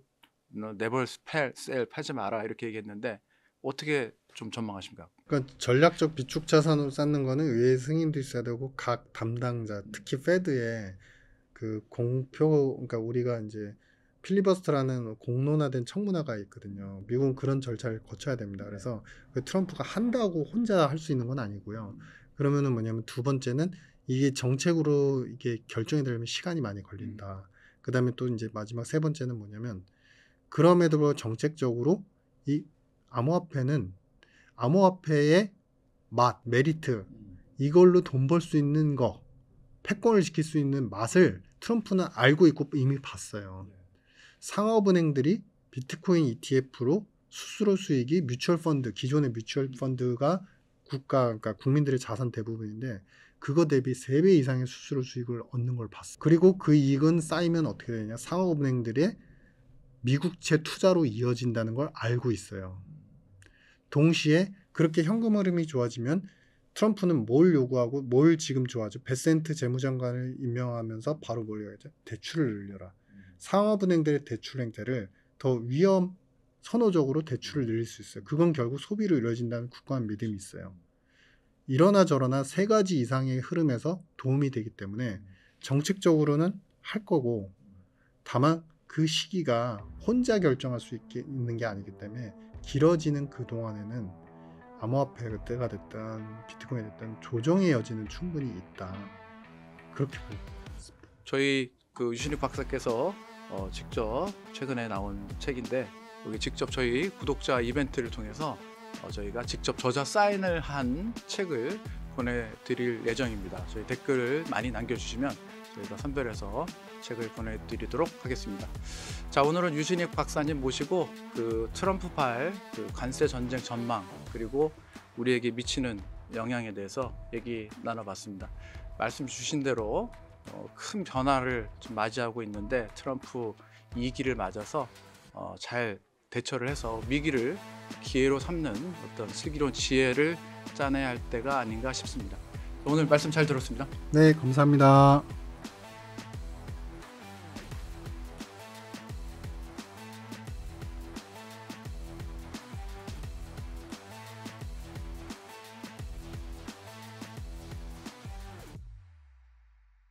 네벌 셀 팔지 마라 이렇게 얘기했는데 어떻게 좀 전망하십니까? 그러니까 전략적 비축 자산으로 쌓는 거는 의회 승인도 있어야 되고 각 담당자, 특히 페드의 그 공표, 그러니까 우리가 이제 필리버스터라는 공론화된 청문회가 있거든요. 미국은 그런 절차를 거쳐야 됩니다. 그래서 그 트럼프가 한다고 혼자 할 수 있는 건 아니고요. 그러면은 뭐냐면 두 번째는 이게 정책으로 이게 결정이 되려면 시간이 많이 걸린다. 그다음에 또 이제 마지막 세 번째는 뭐냐면 그럼에도 불구하고 정책적으로 이 암호화폐의 맛, 메리트 이걸로 돈 벌 수 있는 거, 패권을 지킬 수 있는 맛을 트럼프는 알고 있고 이미 봤어요. 상업은행들이 비트코인 ETF로 수수료 수익이 뮤추얼 펀드, 기존의 뮤추얼 펀드가 그러니까 국민들의 자산 대부분인데 그거 대비 3배 이상의 수수료 수익을 얻는 걸 봤어요. 그리고 그 이익은 쌓이면 어떻게 되냐? 상업은행들의 미국채 투자로 이어진다는 걸 알고 있어요. 동시에 그렇게 현금 흐름이 좋아지면 트럼프는 뭘 요구하고 뭘 지금 좋아하죠? 베센트 재무장관을 임명하면서 바로 뭘 얘기하죠? 대출을 늘려라. 상업은행들의 대출 행태를 더 선호적으로 대출을 늘릴 수 있어요. 그건 결국 소비로 이루어진다는 굳건한 믿음이 있어요. 이러나 저러나 3가지 이상의 흐름에서 도움이 되기 때문에 정책적으로는 할 거고 다만 그 시기가 혼자 결정할 수 있는 게 아니기 때문에 길어지는 그 동안에는 암호화폐가 때가 됐든 비트코인이 됐든 조정의 여지는 충분히 있다. 그렇게 보고 있습니다. 저희 그 유신익 박사께서 직접 최근에 나온 책인데 여기 직접 저희 구독자 이벤트를 통해서 저희가 직접 저자 사인을 한 책을 보내드릴 예정입니다. 저희 댓글을 많이 남겨주시면 저희가 선별해서 책을 보내드리도록 하겠습니다. 자, 오늘은 유신익 박사님 모시고 그 트럼프발 그 관세 전쟁 전망 그리고 우리에게 미치는 영향에 대해서 얘기 나눠봤습니다. 말씀 주신 대로 큰 변화를 좀 맞이하고 있는데 트럼프 2기를 맞아서 잘 대처를 해서 위기를 기회로 삼는 어떤 슬기로운 지혜를 짜내야 할 때가 아닌가 싶습니다. 오늘 말씀 잘 들었습니다. 네, 감사합니다.